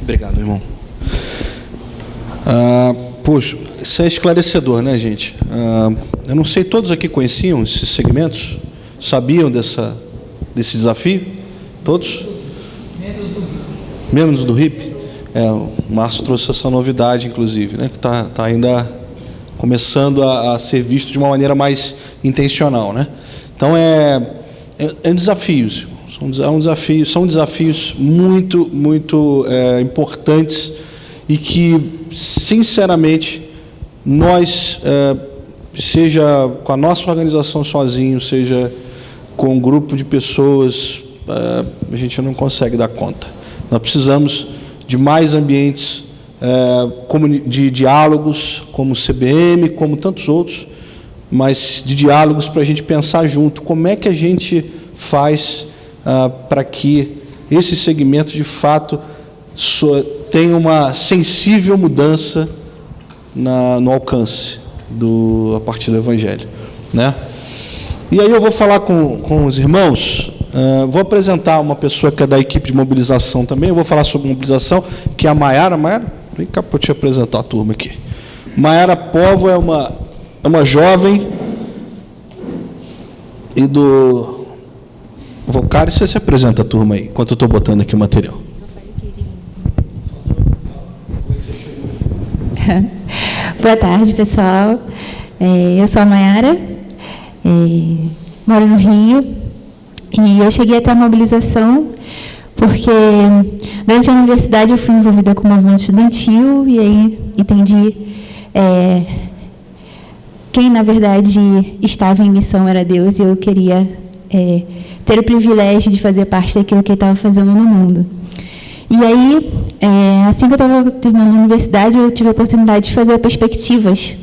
Obrigado, irmão. Poxa, isso é esclarecedor, né, gente? Eu não sei, todos aqui conheciam esses segmentos? Sabiam desse desafio? Todos? Menos do HIP? O Márcio trouxe essa novidade, inclusive, né, que está ainda começando a ser visto de uma maneira mais intencional, né? Então, desafios. São desafios muito, muito importantes e que, sinceramente, nós, seja com a nossa organização sozinho, seja com um grupo de pessoas, a gente não consegue dar conta. Nós precisamos de mais ambientes de diálogos, como o CBM, como tantos outros, mas de diálogos para a gente pensar junto como é que a gente faz para que esse segmento, de fato, tenha uma sensível mudança no alcance a partir do Evangelho, né? E aí eu vou falar com os irmãos, vou apresentar uma pessoa que é da equipe de mobilização também, eu vou falar sobre mobilização, que é a Maiara. Maiara, vem cá para eu te apresentar a turma aqui. Maiara Povo é uma jovem e do Vocário. Você se apresenta a turma aí, enquanto eu estou botando aqui o material. Boa tarde, pessoal. Eu sou a Maiara, moro no Rio, e eu cheguei até a mobilização porque durante a universidade eu fui envolvida com o movimento estudantil e aí entendi quem, na verdade, estava em missão era Deus, e eu queria ter o privilégio de fazer parte daquilo que Ele estava fazendo no mundo. E aí, assim que eu estava terminando a universidade, eu tive a oportunidade de fazer Perspectivas,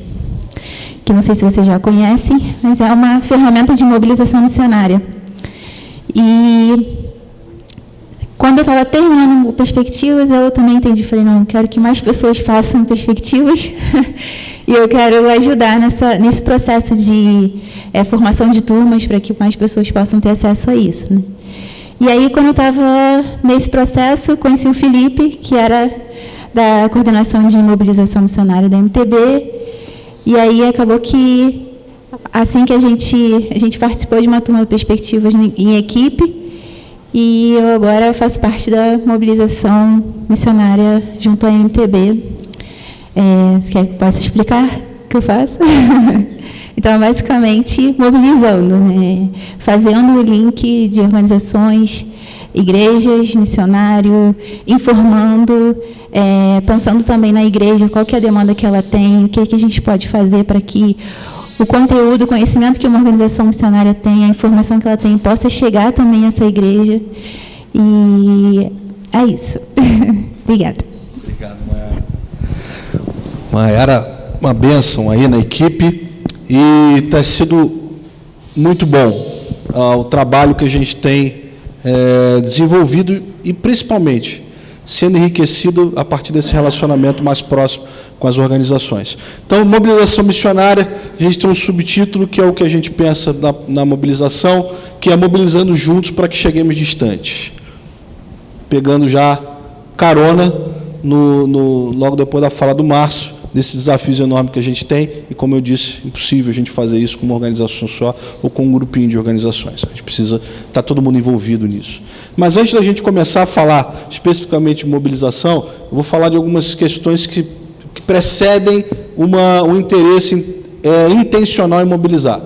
que não sei se vocês já conhecem, mas é uma ferramenta de mobilização missionária. E Quando eu estava terminando perspectivas, eu também entendi, falei, não, quero que mais pessoas façam perspectivas e eu quero ajudar nesse processo de formação de turmas para que mais pessoas possam ter acesso a isso, né? E aí, quando eu estava nesse processo, eu conheci o Felipe, que era da coordenação de mobilização missionária da MTB, e aí acabou que, assim que a gente participou de uma turma de perspectivas em equipe, e eu agora faço parte da mobilização missionária junto à MTB. Você quer que eu possa explicar o que eu faço? Então, basicamente, mobilizando, né? Fazendo o link de organizações, igrejas, missionário, informando, pensando também na igreja, qual que é a demanda que ela tem, o que a gente pode fazer para que o conteúdo, o conhecimento que uma organização missionária tem, a informação que ela tem, possa chegar também a essa igreja. E é isso. Obrigada. Obrigado, Mayara. Mayara, uma bênção aí na equipe, e está sido muito bom o trabalho que a gente tem desenvolvido e, principalmente, sendo enriquecido a partir desse relacionamento mais próximo com as organizações. Então, mobilização missionária, a gente tem um subtítulo que é o que a gente pensa na mobilização, que é mobilizando juntos para que cheguemos distantes. Pegando já carona logo depois da fala do Márcio, desses desafios enormes que a gente tem, e, como eu disse, impossível a gente fazer isso com uma organização só ou com um grupinho de organizações. A gente precisa estar todo mundo envolvido nisso. Mas antes da gente começar a falar especificamente de mobilização, eu vou falar de algumas questões que precedem um interesse intencional em mobilizar,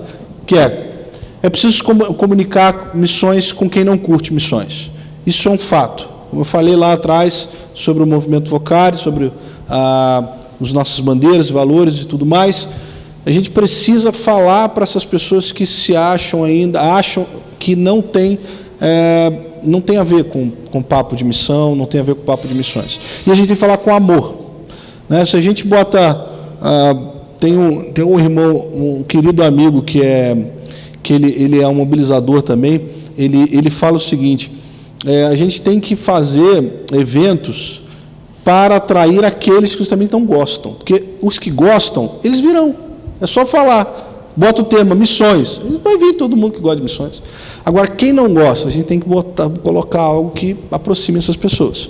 que é preciso comunicar missões com quem não curte missões. Isso é um fato. Como eu falei lá atrás sobre o movimento Vocari, sobre as nossas bandeiras, valores e tudo mais, a gente precisa falar para essas pessoas que se acham que não tem a ver com papo de missão, não tem a ver com papo de missões. E a gente tem que falar com amor, né? Se a gente bota... tem um irmão, um querido amigo que ele é um mobilizador também, ele fala o seguinte: a gente tem que fazer eventos para atrair aqueles que também não gostam, porque os que gostam, eles virão, é só falar, bota o tema missões, vai vir todo mundo que gosta de missões. Agora, quem não gosta, a gente tem que colocar algo que aproxime essas pessoas.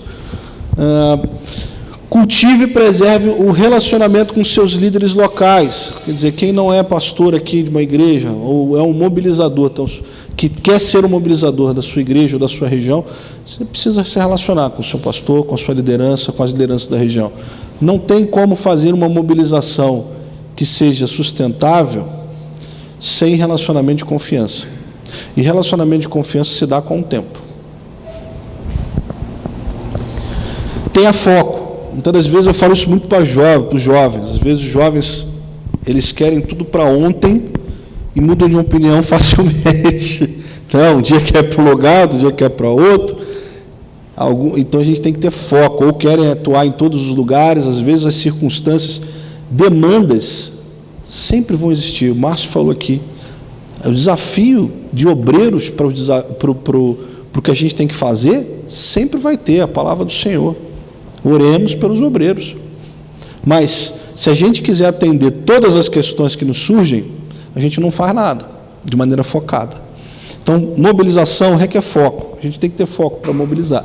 Cultive e preserve o relacionamento com seus líderes locais. Quer dizer, quem não é pastor aqui de uma igreja, ou é um mobilizador, então, que quer ser um mobilizador da sua igreja ou da sua região, você precisa se relacionar com o seu pastor, com a sua liderança, com as lideranças da região. Não tem como fazer uma mobilização que seja sustentável sem relacionamento de confiança. E relacionamento de confiança se dá com o tempo. Tenha foco. Muitas das vezes eu falo isso muito para os jovens. Às vezes os jovens, eles querem tudo para ontem e mudam de opinião facilmente. Então, um dia quer para um lugar, outro dia quer para outro. Então a gente tem que ter foco. Ou querem atuar em todos os lugares. Às vezes as circunstâncias, demandas, sempre vão existir. O Márcio falou aqui. O desafio de obreiros para o que a gente tem que fazer, sempre vai ter a palavra do Senhor. Oremos pelos obreiros. Mas, se a gente quiser atender todas as questões que nos surgem, a gente não faz nada, de maneira focada. Então, mobilização requer foco. A gente tem que ter foco para mobilizar.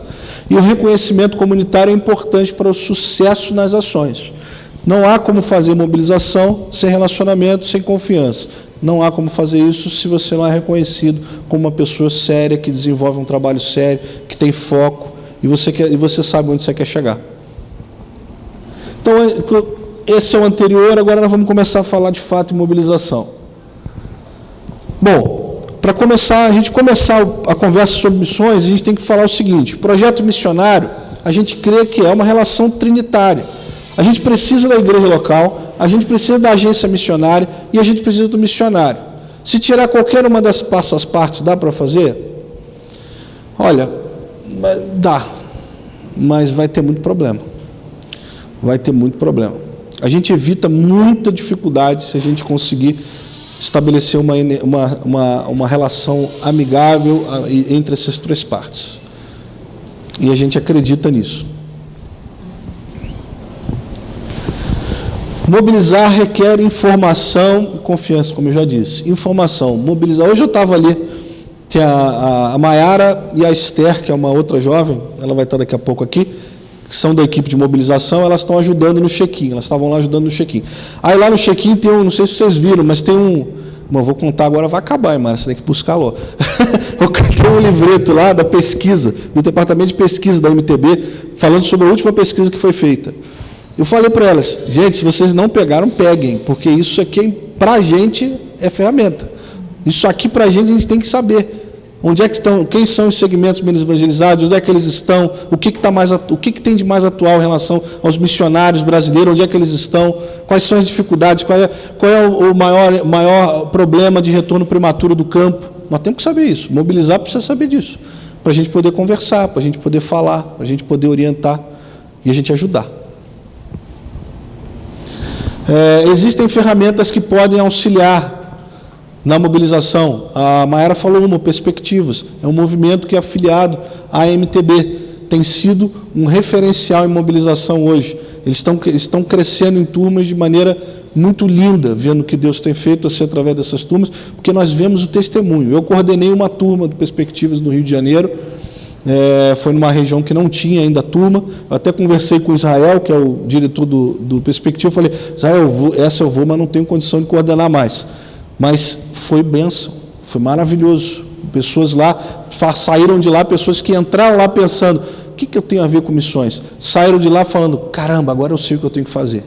E o reconhecimento comunitário é importante para o sucesso nas ações. Não há como fazer mobilização sem relacionamento, sem confiança. Não há como fazer isso se você não é reconhecido como uma pessoa séria, que desenvolve um trabalho sério, que tem foco, e você sabe onde você quer chegar. Então, esse é o anterior, agora nós vamos começar a falar de fato em mobilização. Bom, para a gente começar a conversa sobre missões, a gente tem que falar o seguinte: o projeto missionário, a gente crê que é uma relação trinitária. A gente precisa da igreja local, a gente precisa da agência missionária e a gente precisa do missionário. Se tirar qualquer uma dessas partes, dá para fazer? Olha, dá, mas vai ter muito problema. Vai ter muito problema. A gente evita muita dificuldade se a gente conseguir estabelecer uma relação amigável entre essas três partes. E a gente acredita nisso. Mobilizar requer informação e confiança, como eu já disse. Informação, mobilizar. Hoje eu estava ali, tinha a Maiara e a Esther, que é uma outra jovem, ela vai estar daqui a pouco aqui, que são da equipe de mobilização, elas estão ajudando no check-in, elas estavam lá ajudando no check-in. Aí lá no check-in tem não sei se vocês viram, mas tem eu vou contar agora, vai acabar, hein, Mara, você tem que buscar lá. Tem um livreto lá da pesquisa, do departamento de pesquisa da MTB, falando sobre a última pesquisa que foi feita. Eu falei para elas, gente, se vocês não pegaram, peguem, porque isso aqui, para a gente, é ferramenta. Isso aqui, para a gente tem que saber. Onde é que estão, quem são os segmentos menos evangelizados, onde é que eles estão, o que tem de mais atual em relação aos missionários brasileiros, onde é que eles estão, quais são as dificuldades, qual é o maior problema de retorno prematuro do campo. Nós temos que saber isso, mobilizar precisa saber disso, para a gente poder conversar, para a gente poder falar, para a gente poder orientar e a gente ajudar. Existem ferramentas que podem auxiliar na mobilização. A Maiara falou perspectivas. É um movimento que é afiliado à MTB. Tem sido um referencial em mobilização hoje. Eles estão crescendo em turmas de maneira muito linda, vendo o que Deus tem feito assim, através dessas turmas, porque nós vemos o testemunho. Eu coordenei uma turma de Perspectivas no Rio de Janeiro, foi numa região que não tinha ainda turma. Eu até conversei com o Israel, que é o diretor do Perspectiva, falei, Israel, eu vou, mas não tenho condição de coordenar mais. Mas foi bênção, foi maravilhoso. Pessoas lá, saíram de lá, pessoas que entraram lá pensando, o que eu tenho a ver com missões? Saíram de lá falando, caramba, agora eu sei o que eu tenho que fazer.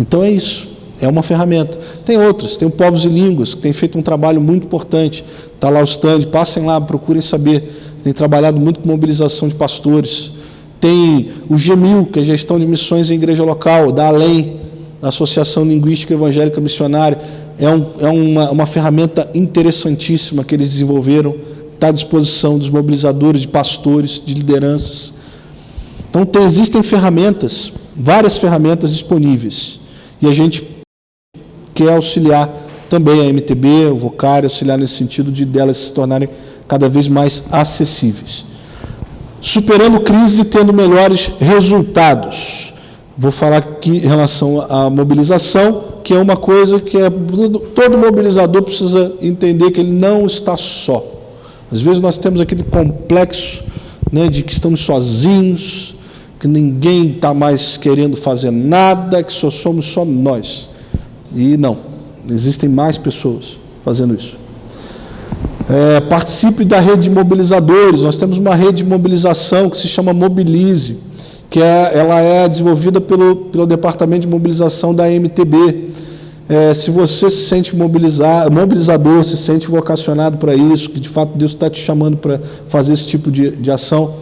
Então é isso, é uma ferramenta. Tem outras, tem o Povos e Línguas, que tem feito um trabalho muito importante. Está lá o stand, passem lá, procurem saber. Tem trabalhado muito com mobilização de pastores. Tem o GEMIL, que é Gestão de Missões em Igreja Local, da ALEM, da Associação Linguística Evangélica Missionária. É uma ferramenta interessantíssima que eles desenvolveram, está à disposição dos mobilizadores, de pastores, de lideranças. Então, existem ferramentas, várias ferramentas disponíveis, e a gente quer auxiliar também a MTB, o Vocário, auxiliar nesse sentido de delas se tornarem cada vez mais acessíveis. Superando crise e tendo melhores resultados. Vou falar aqui em relação à mobilização, que é uma coisa que todo mobilizador precisa entender que ele não está só. Às vezes nós temos aquele complexo, né, de que estamos sozinhos, que ninguém está mais querendo fazer nada, que só somos só nós. E não, existem mais pessoas fazendo isso. Participe da rede de mobilizadores. Nós temos uma rede de mobilização que se chama Mobilize, que ela é desenvolvida pelo Departamento de Mobilização da MTB. Se você se sente mobilizador, se sente vocacionado para isso, que de fato Deus está te chamando para fazer esse tipo de ação,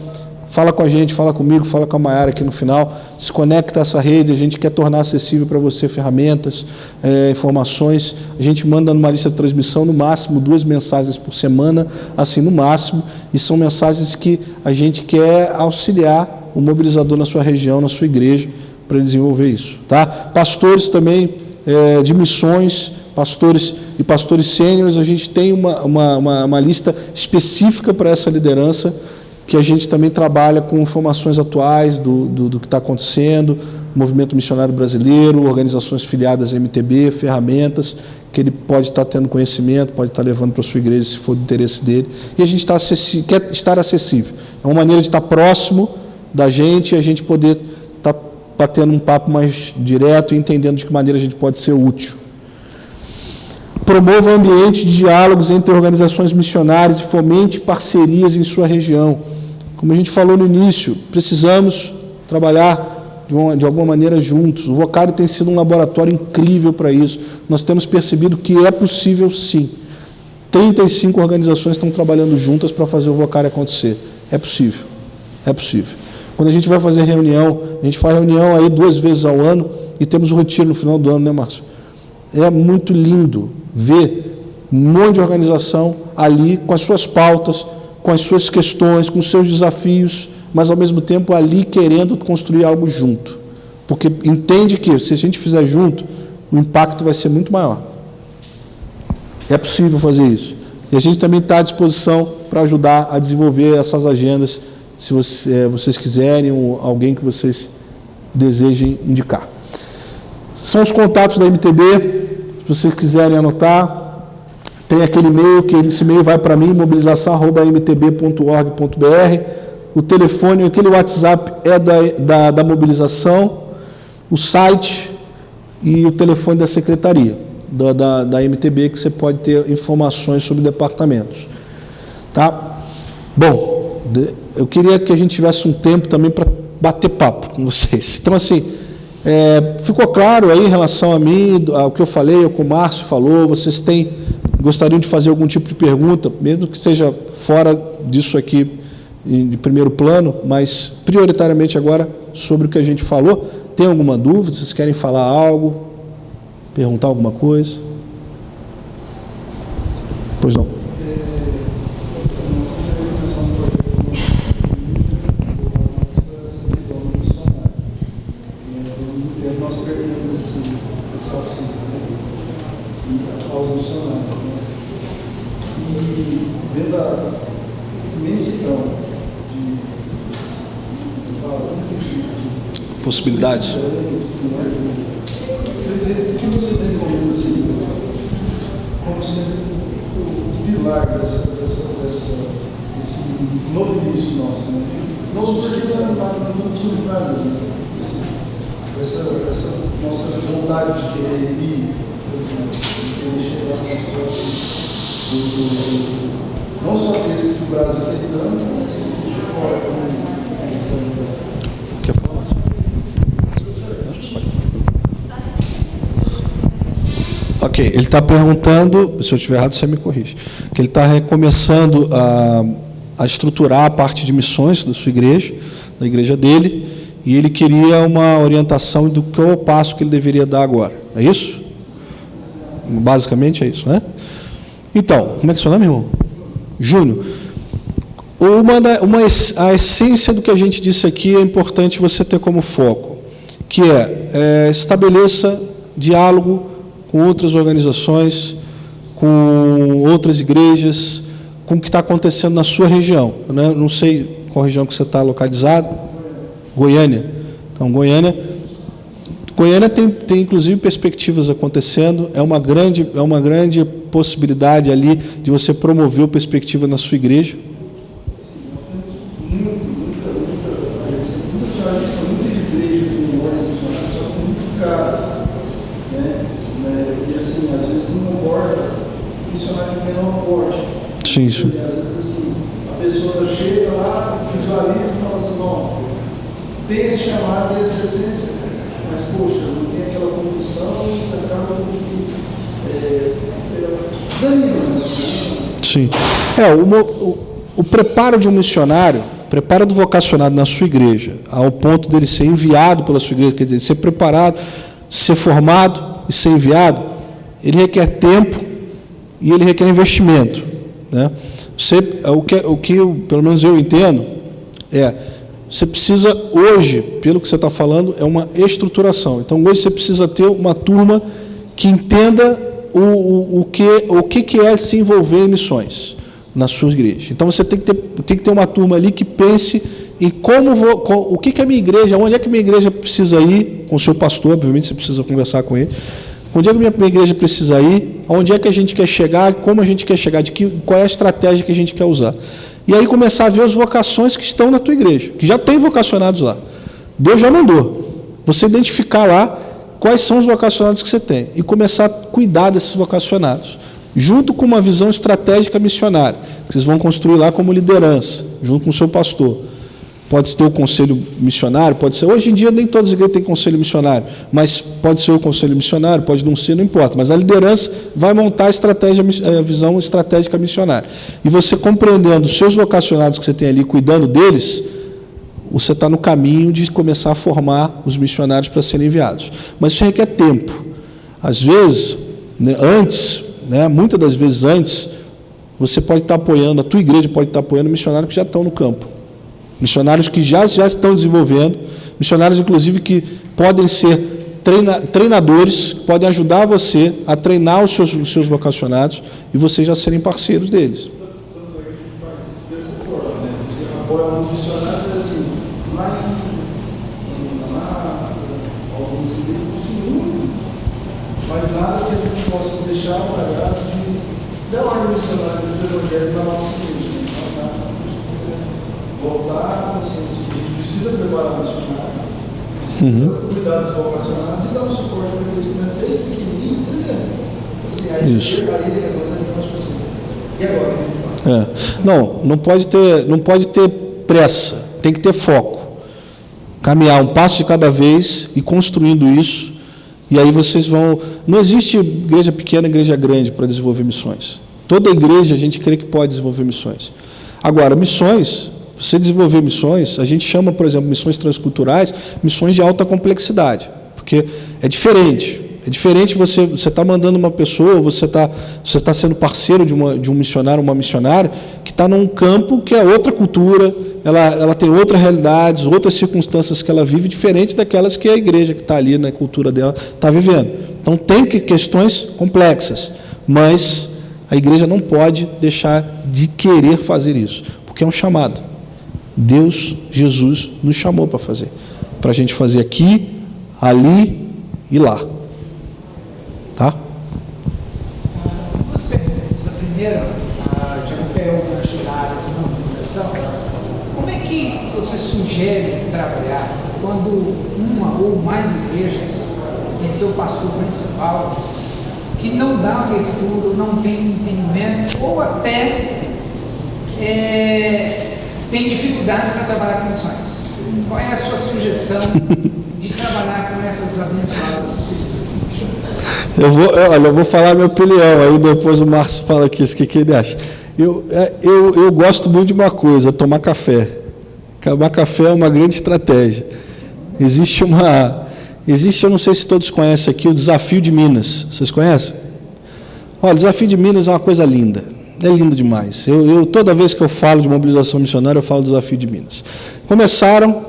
fala com a gente, fala comigo, fala com a Maiara aqui no final, se conecta a essa rede. A gente quer tornar acessível para você ferramentas, informações. A gente manda numa lista de transmissão, no máximo, 2 mensagens por semana, assim, no máximo, e são mensagens que a gente quer auxiliar o mobilizador na sua região, na sua igreja, para desenvolver isso. Tá? Pastores também, de missões, pastores e pastores sêniores, a gente tem uma lista específica para essa liderança, que a gente também trabalha com informações atuais do que está acontecendo, movimento missionário brasileiro, organizações filiadas à MTB, ferramentas que ele pode estar tendo conhecimento, pode estar levando para a sua igreja, se for do interesse dele. E a gente quer estar acessível. É uma maneira de estar próximo da gente e a gente poder estar batendo um papo mais direto e entendendo de que maneira a gente pode ser útil. Promova ambiente de diálogos entre organizações missionárias e fomente parcerias em sua região. Como a gente falou no início, precisamos trabalhar de alguma maneira juntos. O Vocário tem sido um laboratório incrível para isso. Nós temos percebido que é possível, sim. 35 organizações estão trabalhando juntas para fazer o Vocário acontecer. É possível. É possível. Quando a gente vai fazer reunião, a gente faz reunião aí 2 vezes ao ano e temos o retiro no final do ano, né, Márcio? É muito lindo ver um monte de organização ali com as suas pautas, com as suas questões, com os seus desafios, mas ao mesmo tempo ali querendo construir algo junto. Porque entende que se a gente fizer junto, o impacto vai ser muito maior. É possível fazer isso. E a gente também está à disposição para ajudar a desenvolver essas agendas, se vocês quiserem, ou alguém que vocês desejem indicar. São os contatos da MTB, se vocês quiserem anotar. Tem aquele e-mail, que esse e-mail vai para mim, mobilização@mtb.org.br. O telefone, aquele WhatsApp é da mobilização, o site e o telefone da secretaria da MTB, que você pode ter informações sobre departamentos. Tá? Bom, eu queria que a gente tivesse um tempo também para bater papo com vocês. Então, assim, ficou claro aí em relação a mim, ao que eu falei, ao que o Márcio falou, vocês gostariam de fazer algum tipo de pergunta, mesmo que seja fora disso aqui, de primeiro plano, mas prioritariamente agora sobre o que a gente falou. Tem alguma dúvida? Vocês querem falar algo? Perguntar alguma coisa? Pois não. Possibilidades. O que vocês recomendam assim, como sendo o pilar desse novo início nosso? Né? Novo porque não é nada, né? Essa nossa vontade de querer ir, por exemplo, de querer chegar mais próximo não só desses que o Brasil tem tanto, mas de fora também. Quer falar? Ok, ele está perguntando, se eu estiver errado, você me corrige, que ele está recomeçando a estruturar a parte de missões da sua igreja, da igreja dele, e ele queria uma orientação do que é o passo que ele deveria dar agora. É isso? Basicamente é isso, né? Então, como é que é o seu nome, irmão? Júnior. A essência do que a gente disse aqui é importante você ter como foco, que estabeleça diálogo com outras organizações, com outras igrejas, com o que está acontecendo na sua região. Né? Não sei qual região que você está localizado. Goiânia. Então, Goiânia tem inclusive perspectivas acontecendo, é uma grande possibilidade ali de você promover a perspectiva na sua igreja. Sim, isso. E às vezes assim, a pessoa chega lá, visualiza e fala assim, não, tem esse chamado, tem essa essência, mas poxa, não tem aquela condição e acaba desanimando. Sim. O preparo de um missionário, o preparo do vocacionado na sua igreja, ao ponto dele ser enviado pela sua igreja, quer dizer, ser preparado, ser formado e ser enviado, ele requer tempo e ele requer investimento. Né? O que pelo menos eu entendo, você precisa hoje, pelo que você está falando, é uma estruturação. Então, hoje você precisa ter uma turma que entenda o que é se envolver em missões na sua igreja. Então, você tem que ter uma turma ali que pense em o que a minha igreja, onde é que a minha igreja precisa ir, com o seu pastor, obviamente você precisa conversar com ele. Onde é que a minha igreja precisa ir? Onde é que a gente quer chegar? Como a gente quer chegar? Qual é a estratégia que a gente quer usar? E aí começar a ver as vocações que estão na tua igreja, que já tem vocacionados lá. Deus já mandou. Você identificar lá quais são os vocacionados que você tem e começar a cuidar desses vocacionados, junto com uma visão estratégica missionária, que vocês vão construir lá como liderança, junto com o seu pastor. Pode ter o conselho missionário, pode ser... Hoje em dia nem todas as igrejas têm conselho missionário, mas pode ser o conselho missionário, pode não ser, não importa. Mas a liderança vai montar a visão estratégica missionária. E você compreendendo os seus vocacionados que você tem ali, cuidando deles, você está no caminho de começar a formar os missionários para serem enviados. Mas isso requer tempo. Às vezes, muitas das vezes antes, você pode estar apoiando, a tua igreja pode estar apoiando missionários que já estão no campo. Missionários que já estão desenvolvendo, missionários, inclusive, que podem ser treinadores, podem ajudar você a treinar os seus vocacionados e vocês já serem parceiros deles. Tanto é que a gente faz isso dessa forma, né? Você apoia os missionários mas nada que a gente possa deixar o legado de dar ordem missionária do Evangelho para a nossa igreja. Voltar, assim, a gente precisa preparar o missionário, precisa cuidar dos vocacionados e dar um suporte para aqueles que começam desde pequenininho, entendeu? Assim, aí Isso. ele é coisa que nós assim. E agora, o que a gente faz? Não pode ter pressa, tem que ter foco. Caminhar um passo de cada vez e construindo isso, e aí vocês vão... Não existe igreja pequena, igreja grande para desenvolver missões. Toda igreja a gente crê que pode desenvolver missões. Agora, missões, você desenvolver missões, a gente chama, por exemplo, missões transculturais, missões de alta complexidade, porque é diferente. É diferente você está mandando uma pessoa, você está sendo parceiro de um missionário, uma missionária, que está num campo que é outra cultura, ela tem outras realidades, outras circunstâncias que ela vive, diferente daquelas que a igreja que está ali na cultura dela está vivendo. Então, tem questões complexas, mas a igreja não pode deixar de querer fazer isso, porque é um chamado. Deus, Jesus, nos chamou para fazer. Para a gente fazer aqui, ali e lá. Tá? Duas perguntas. A primeira, já que eu gancho na área de mobilização, como é que você sugere trabalhar quando uma ou mais igrejas tem seu pastor principal que não dá abertura, não tem entendimento ou até tem dificuldade para trabalhar com missões? Qual é a sua sugestão de trabalhar com essas abençoadas figuras? Eu vou falar a minha opinião, aí depois o Márcio fala aqui o que ele acha. Eu gosto muito de uma coisa, tomar café. Tomar café é uma grande estratégia. Existe, eu não sei se todos conhecem aqui, o Desafio de Minas. Vocês conhecem? Olha, o Desafio de Minas é uma coisa linda. É lindo demais. Toda vez que eu falo de mobilização missionária, eu falo do Desafio de Minas. Começaram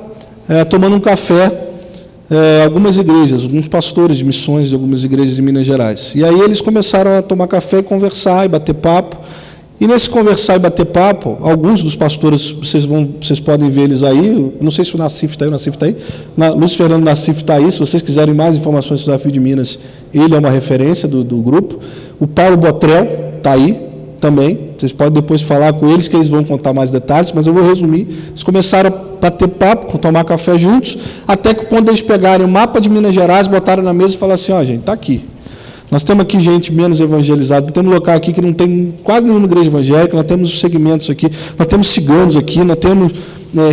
tomando um café, algumas igrejas, alguns pastores de missões de algumas igrejas de Minas Gerais. E aí eles começaram a tomar café, conversar e bater papo. E nesse conversar e bater papo, alguns dos pastores, vocês podem ver eles aí, eu não sei se o Nassif está aí, Luiz Fernando Nassif está aí, se vocês quiserem mais informações sobre o Desafio de Minas, ele é uma referência do grupo. O Paulo Botrel está aí também, vocês podem depois falar com eles, que eles vão contar mais detalhes, mas eu vou resumir. Eles começaram a bater papo, tomar café juntos, até que quando eles pegarem o mapa de Minas Gerais, botaram na mesa e falaram assim, gente, está aqui. Nós temos aqui gente menos evangelizada, temos um local aqui que não tem quase nenhuma igreja evangélica, nós temos os segmentos aqui, nós temos ciganos aqui, nós temos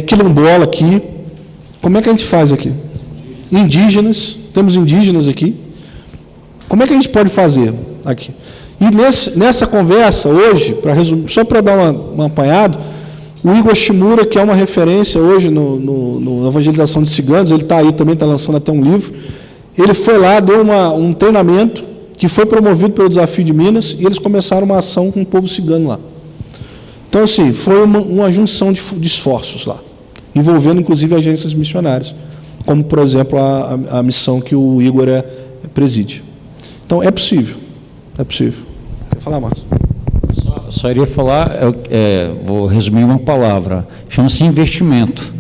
quilombola aqui. Como é que a gente faz aqui? Indígenas, temos indígenas aqui. Como é que a gente pode fazer aqui? E nessa conversa, hoje, só para dar um apanhado, o Igor Shimura, que é uma referência hoje na evangelização de ciganos, ele está aí também, está lançando até um livro, ele foi lá, deu um treinamento, que foi promovido pelo Desafio de Minas, e eles começaram uma ação com o povo cigano lá. Então, assim, foi uma junção de esforços lá, envolvendo, inclusive, agências missionárias, como, por exemplo, a missão que o Igor preside. Então, é possível. É possível. Quer falar, Márcio? Só iria falar, vou resumir uma palavra, chama-se investimento.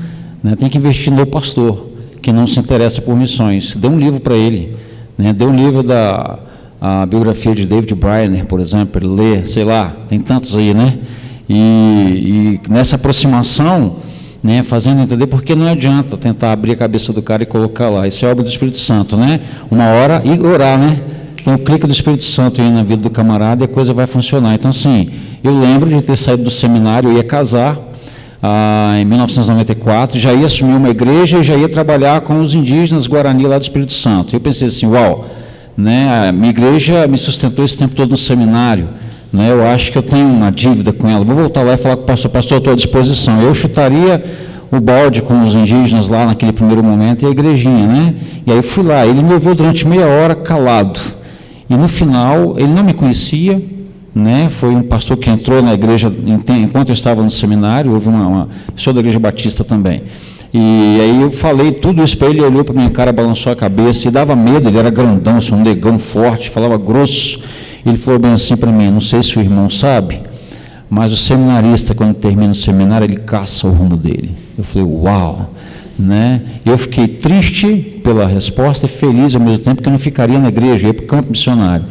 Né? Tem que investir no pastor, que não se interessa por missões. Dê um livro para ele. Né? Dê um livro a biografia de David Briner, por exemplo, ele lê, sei lá, tem tantos aí, né? E nessa aproximação, né, fazendo entender, porque não adianta tentar abrir a cabeça do cara e colocar lá, isso é obra do Espírito Santo, né? Uma hora e orar, né? Tem o clique do Espírito Santo aí na vida do camarada e a coisa vai funcionar. Então, assim, eu lembro de ter saído do seminário, eu ia casar em 1994, já ia assumir uma igreja e já ia trabalhar com os indígenas Guarani lá do Espírito Santo. Eu pensei assim, uau, né, a minha igreja me sustentou esse tempo todo no seminário, né, eu acho que eu tenho uma dívida com ela, vou voltar lá e falar com o pastor, eu estou à disposição. Eu chutaria o balde com os indígenas lá naquele primeiro momento e a igrejinha, né? E aí fui lá, ele me ouviu durante meia hora calado, e no final ele não me conhecia, né? Foi um pastor que entrou na igreja enquanto eu estava no seminário, houve sou da igreja batista também. E aí eu falei tudo isso para ele, ele olhou para minha cara, balançou a cabeça e dava medo, ele era grandão, assim, um negão forte, falava grosso. Ele falou bem assim para mim, não sei se o irmão sabe, mas o seminarista, quando termina o seminário, ele caça o rumo dele. Eu falei, uau, né? Eu fiquei triste pela resposta e feliz ao mesmo tempo que eu não ficaria na igreja, ia para o campo missionário.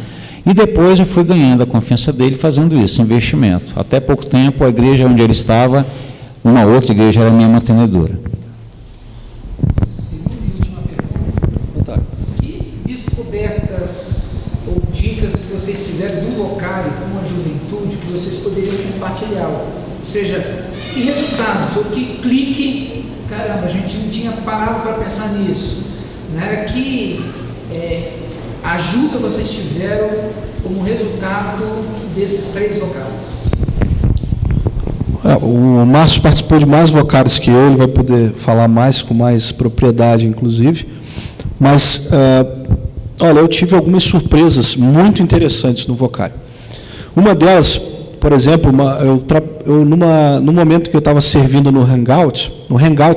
E depois eu fui ganhando a confiança dele fazendo isso, investimento. Até pouco tempo, a igreja onde ele estava, uma outra igreja era minha mantenedora. Segunda e última pergunta. Que descobertas ou dicas que vocês tiveram do Vocari com a juventude que vocês poderiam compartilhar? Ou seja, que resultados ou que clique, caramba, a gente não tinha parado para pensar nisso, né? Que ajuda vocês tiveram como resultado desses 3 vocários? O Márcio participou de mais vocários que eu, ele vai poder falar mais, com mais propriedade, inclusive. Mas, olha, eu tive algumas surpresas muito interessantes no vocário. Uma delas, por exemplo, no momento que eu estava servindo no Hangout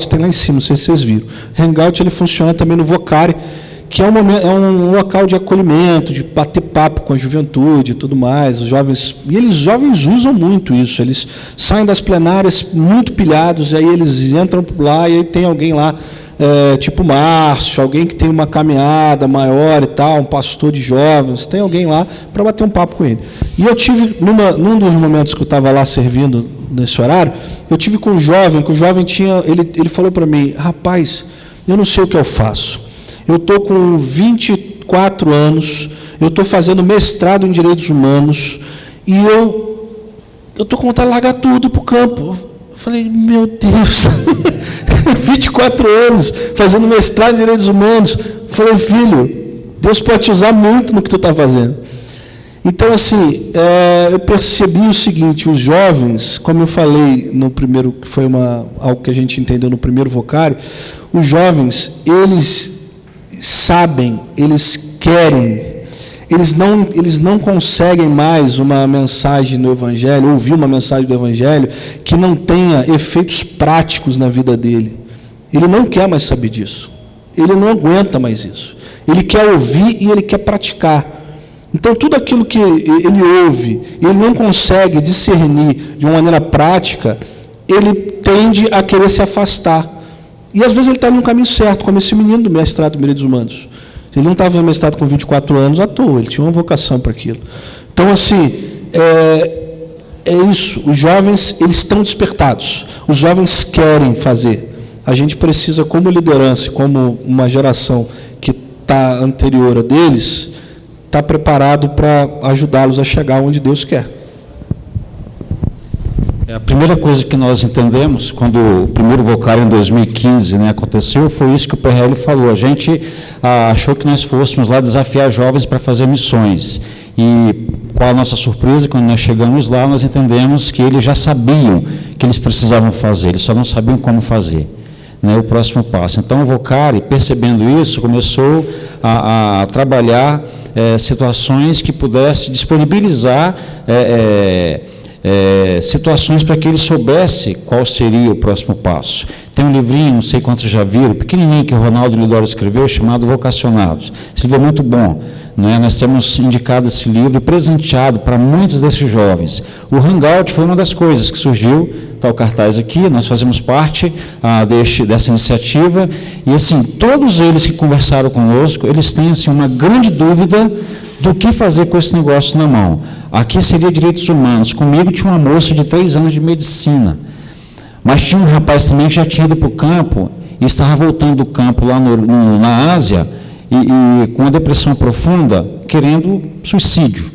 tem lá em cima, não sei se vocês viram. O Hangout ele funciona também no vocário, que é um local de acolhimento, de bater papo com a juventude e tudo mais, os jovens usam muito isso, eles saem das plenárias muito pilhados, e aí eles entram lá, e aí tem alguém lá, tipo Márcio, alguém que tem uma caminhada maior e tal, um pastor de jovens, tem alguém lá para bater um papo com ele. E eu tive, num dos momentos que eu estava lá servindo nesse horário, eu tive com um jovem, que o jovem ele falou para mim, rapaz, eu não sei o que eu faço. Eu estou com 24 anos, eu estou fazendo mestrado em Direitos Humanos, e eu estou com vontade de largar tudo para o campo. Eu falei, meu Deus, 24 anos, fazendo mestrado em Direitos Humanos. Eu falei, filho, Deus pode te usar muito no que tu está fazendo. Então, assim, eu percebi o seguinte, os jovens, como eu falei no primeiro, que foi algo que a gente entendeu no primeiro vocário, os jovens, eles sabem, eles querem, eles não conseguem mais uma mensagem do Evangelho, ouvir uma mensagem do Evangelho que não tenha efeitos práticos na vida dele. Ele não quer mais saber disso. Ele não aguenta mais isso. Ele quer ouvir e ele quer praticar. Então, tudo aquilo que ele ouve, ele não consegue discernir de uma maneira prática, ele tende a querer se afastar. E, às vezes, ele está no caminho certo, como esse menino do mestrado em Direitos Humanos. Ele não estava no mestrado com 24 anos à toa, ele tinha uma vocação para aquilo. Então, assim, é isso. Os jovens, eles estão despertados. Os jovens querem fazer. A gente precisa, como liderança, como uma geração que está anterior a deles, estar preparado para ajudá-los a chegar onde Deus quer. A primeira coisa que nós entendemos, quando o primeiro vocário em 2015 aconteceu, foi isso que o PRL falou. A gente achou que nós fôssemos lá desafiar jovens para fazer missões. E qual a nossa surpresa, quando nós chegamos lá, nós entendemos que eles já sabiam que eles precisavam fazer, eles só não sabiam como fazer. O próximo passo. Então, o vocário, percebendo isso, começou a trabalhar situações que pudesse disponibilizar situações para que ele soubesse qual seria o próximo passo. Tem um livrinho, não sei quantos já viram, pequenininho, que o Ronaldo Lidoro escreveu, chamado Vocacionados. Esse livro é muito bom. Nós temos indicado esse livro e presenteado para muitos desses jovens. O Hangout foi uma das coisas que surgiu, está o cartaz aqui, nós fazemos parte dessa iniciativa, e assim, todos eles que conversaram conosco, eles têm assim, uma grande dúvida do que fazer com esse negócio na mão. Aqui seria Direitos Humanos. Comigo tinha uma moça de 3 anos de medicina, mas tinha um rapaz também que já tinha ido para o campo e estava voltando do campo lá na Ásia e com uma depressão profunda, querendo suicídio.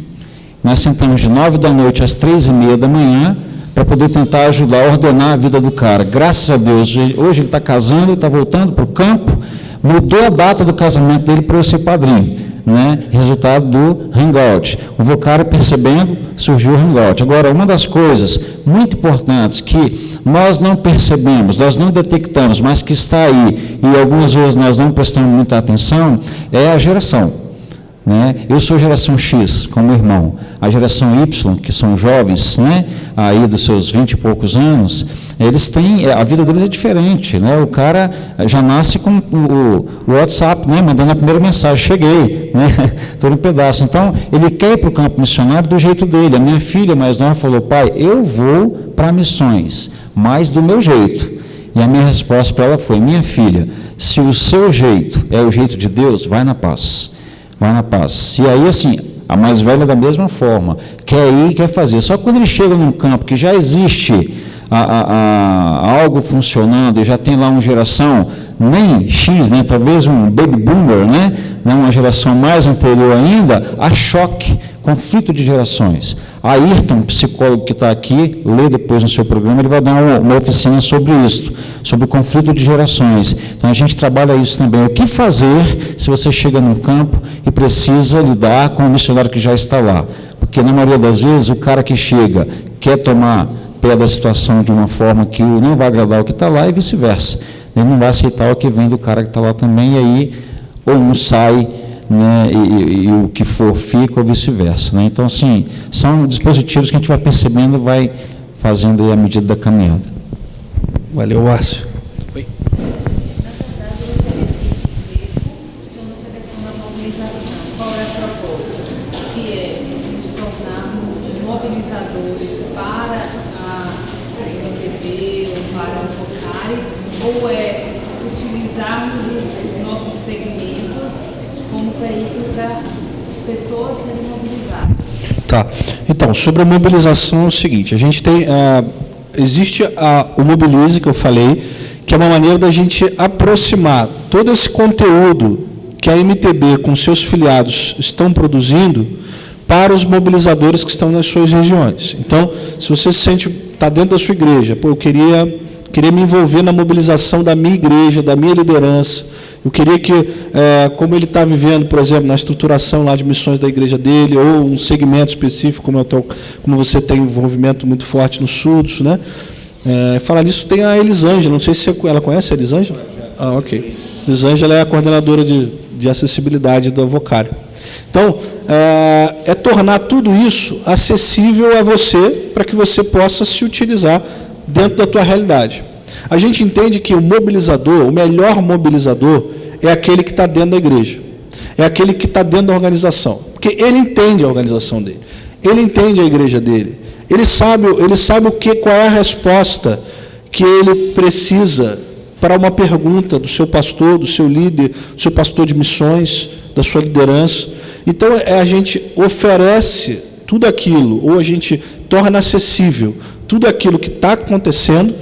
Nós sentamos de 9 da noite às 3h30 da manhã para poder tentar ajudar a ordenar a vida do cara. Graças a Deus, hoje ele está casando, está voltando para o campo, mudou a data do casamento dele para eu ser padrinho. Resultado do Hangout. O vocário, percebendo, surgiu o Hangout. Agora, uma das coisas muito importantes que nós não percebemos, nós não detectamos, mas que está aí, e algumas vezes nós não prestamos muita atenção, é a geração. Eu sou geração X, como irmão. A geração Y, que são jovens, aí dos seus 20 e poucos anos, eles têm, a vida deles é diferente, O cara já nasce com o WhatsApp, mandando a primeira mensagem, cheguei, estou no pedaço. Então, ele quer ir para o campo missionário do jeito dele. A minha filha mais nova falou, pai, eu vou para missões, mas do meu jeito. E a minha resposta para ela foi: minha filha, se o seu jeito é o jeito de Deus, vai na paz. Vai na paz. E aí, assim, a mais velha da mesma forma, quer ir, quer fazer. Só que quando ele chega num campo que já existe algo funcionando, e já tem lá uma geração, nem X, né, talvez um baby boomer, né, uma geração mais anterior ainda, há choque, conflito de gerações. A Ayrton, psicólogo que está aqui, lê depois no seu programa, ele vai dar uma oficina sobre isso, sobre o conflito de gerações. Então a gente trabalha isso também. O que fazer se você chega num campo e precisa lidar com o missionário que já está lá? Porque na maioria das vezes o cara que chega quer tomar pé da situação de uma forma que não vai agradar o que está lá e vice-versa. Ele não vai aceitar o que vem do cara que está lá também, e aí ou um sai, né, e o que for fica, ou vice-versa. Né? Então, assim, são dispositivos que a gente vai percebendo e vai fazendo aí à medida da caminhada. Valeu, Márcio. Oi. Qual é a proposta? Se é nos tornarmos mobilizadores para a MPB ou para o Vocari, ou é utilizarmos os nossos segmentos como veículo para pessoas serem mobilizadas? Tá. Então, sobre a mobilização é o seguinte: a gente tem, existe o Mobilize, que eu falei, que é uma maneira da gente aproximar todo esse conteúdo que a MTB com seus filiados estão produzindo para os mobilizadores que estão nas suas regiões. Então, se você se sente, está dentro da sua igreja, pô, eu queria me envolver na mobilização da minha igreja, da minha liderança, eu queria que, como ele está vivendo, por exemplo, na estruturação lá de missões da igreja dele, ou um segmento específico, como você tem envolvimento muito forte no SUDS, né? Falar nisso, tem a Elisângela, não sei se ela conhece a Elisângela? Ah, ok. Elisângela é a coordenadora de acessibilidade do Vocari. Então, é tornar tudo isso acessível a você, para que você possa se utilizar dentro da tua realidade. A gente entende que o mobilizador, o melhor mobilizador, é aquele que está dentro da igreja, é aquele que está dentro da organização, porque ele entende a organização dele, ele entende a igreja dele, ele sabe qual é a resposta que ele precisa para uma pergunta do seu pastor, do seu líder, do seu pastor de missões, da sua liderança. Então, a gente oferece tudo aquilo, ou a gente torna acessível tudo aquilo que está acontecendo,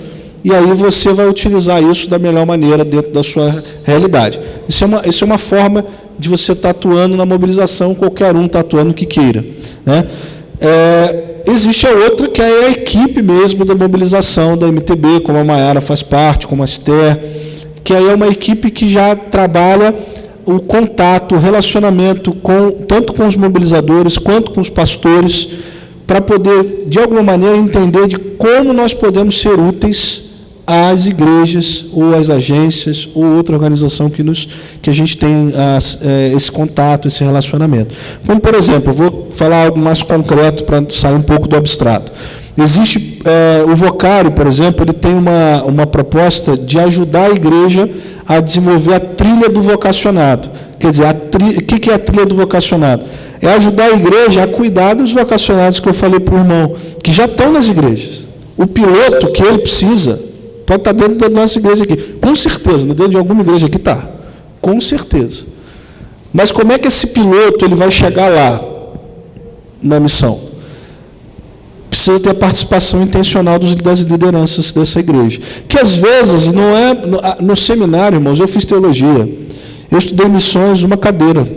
e aí você vai utilizar isso da melhor maneira dentro da sua realidade. Isso é uma forma de você estar atuando na mobilização, qualquer um está atuando o que queira. Né? Existe a outra, que é a equipe mesmo da mobilização da MTB, como a Maiara faz parte, como a Esther, que aí é uma equipe que já trabalha o contato, o relacionamento tanto com os mobilizadores quanto com os pastores, para poder, de alguma maneira, entender de como nós podemos ser úteis às igrejas, ou às agências, ou outra organização que a gente tem esse contato, esse relacionamento. Como, por exemplo, eu vou falar algo mais concreto para sair um pouco do abstrato. Existe o Vocari, por exemplo, ele tem uma proposta de ajudar a igreja a desenvolver a trilha do vocacionado. Quer dizer, o que é a trilha do vocacionado? É ajudar a igreja a cuidar dos vocacionados que eu falei para o irmão, que já estão nas igrejas. O piloto que ele precisa pode estar dentro da nossa igreja aqui. Com certeza, dentro de alguma igreja aqui está. Com certeza. Mas como é que esse piloto ele vai chegar lá na missão? Precisa ter a participação intencional das lideranças dessa igreja. Que às vezes não é... No seminário, irmãos, eu fiz teologia. Eu estudei missões, uma cadeira.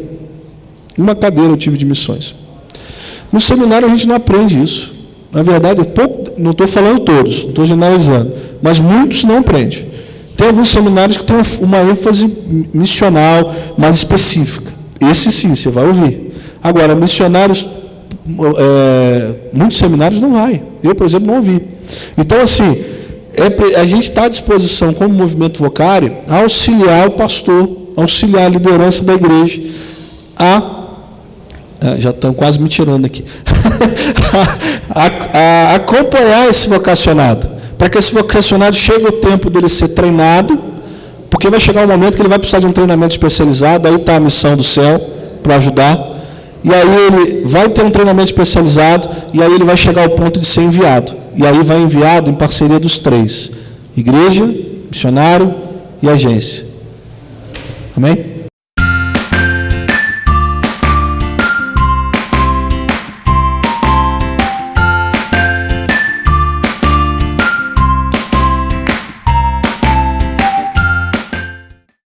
Uma cadeira eu tive de missões. No seminário a gente não aprende isso. Na verdade, não estou falando todos, não estou generalizando, mas muitos não aprendem. Tem alguns seminários que têm uma ênfase missional mais específica. Esse sim, você vai ouvir. Agora, missionários, muitos seminários não vai. Eu, por exemplo, não ouvi. Então, assim, a gente está à disposição, como movimento Vocari, a auxiliar o pastor, auxiliar a liderança da igreja já estão quase me tirando aqui, a acompanhar esse vocacionado, para que esse vocacionado chegue o tempo dele ser treinado, porque vai chegar um momento que ele vai precisar de um treinamento especializado, aí está a missão do céu para ajudar, e aí ele vai ter um treinamento especializado, e aí ele vai chegar ao ponto de ser enviado, e aí vai enviado em parceria dos três, igreja, missionário e agência. Amém?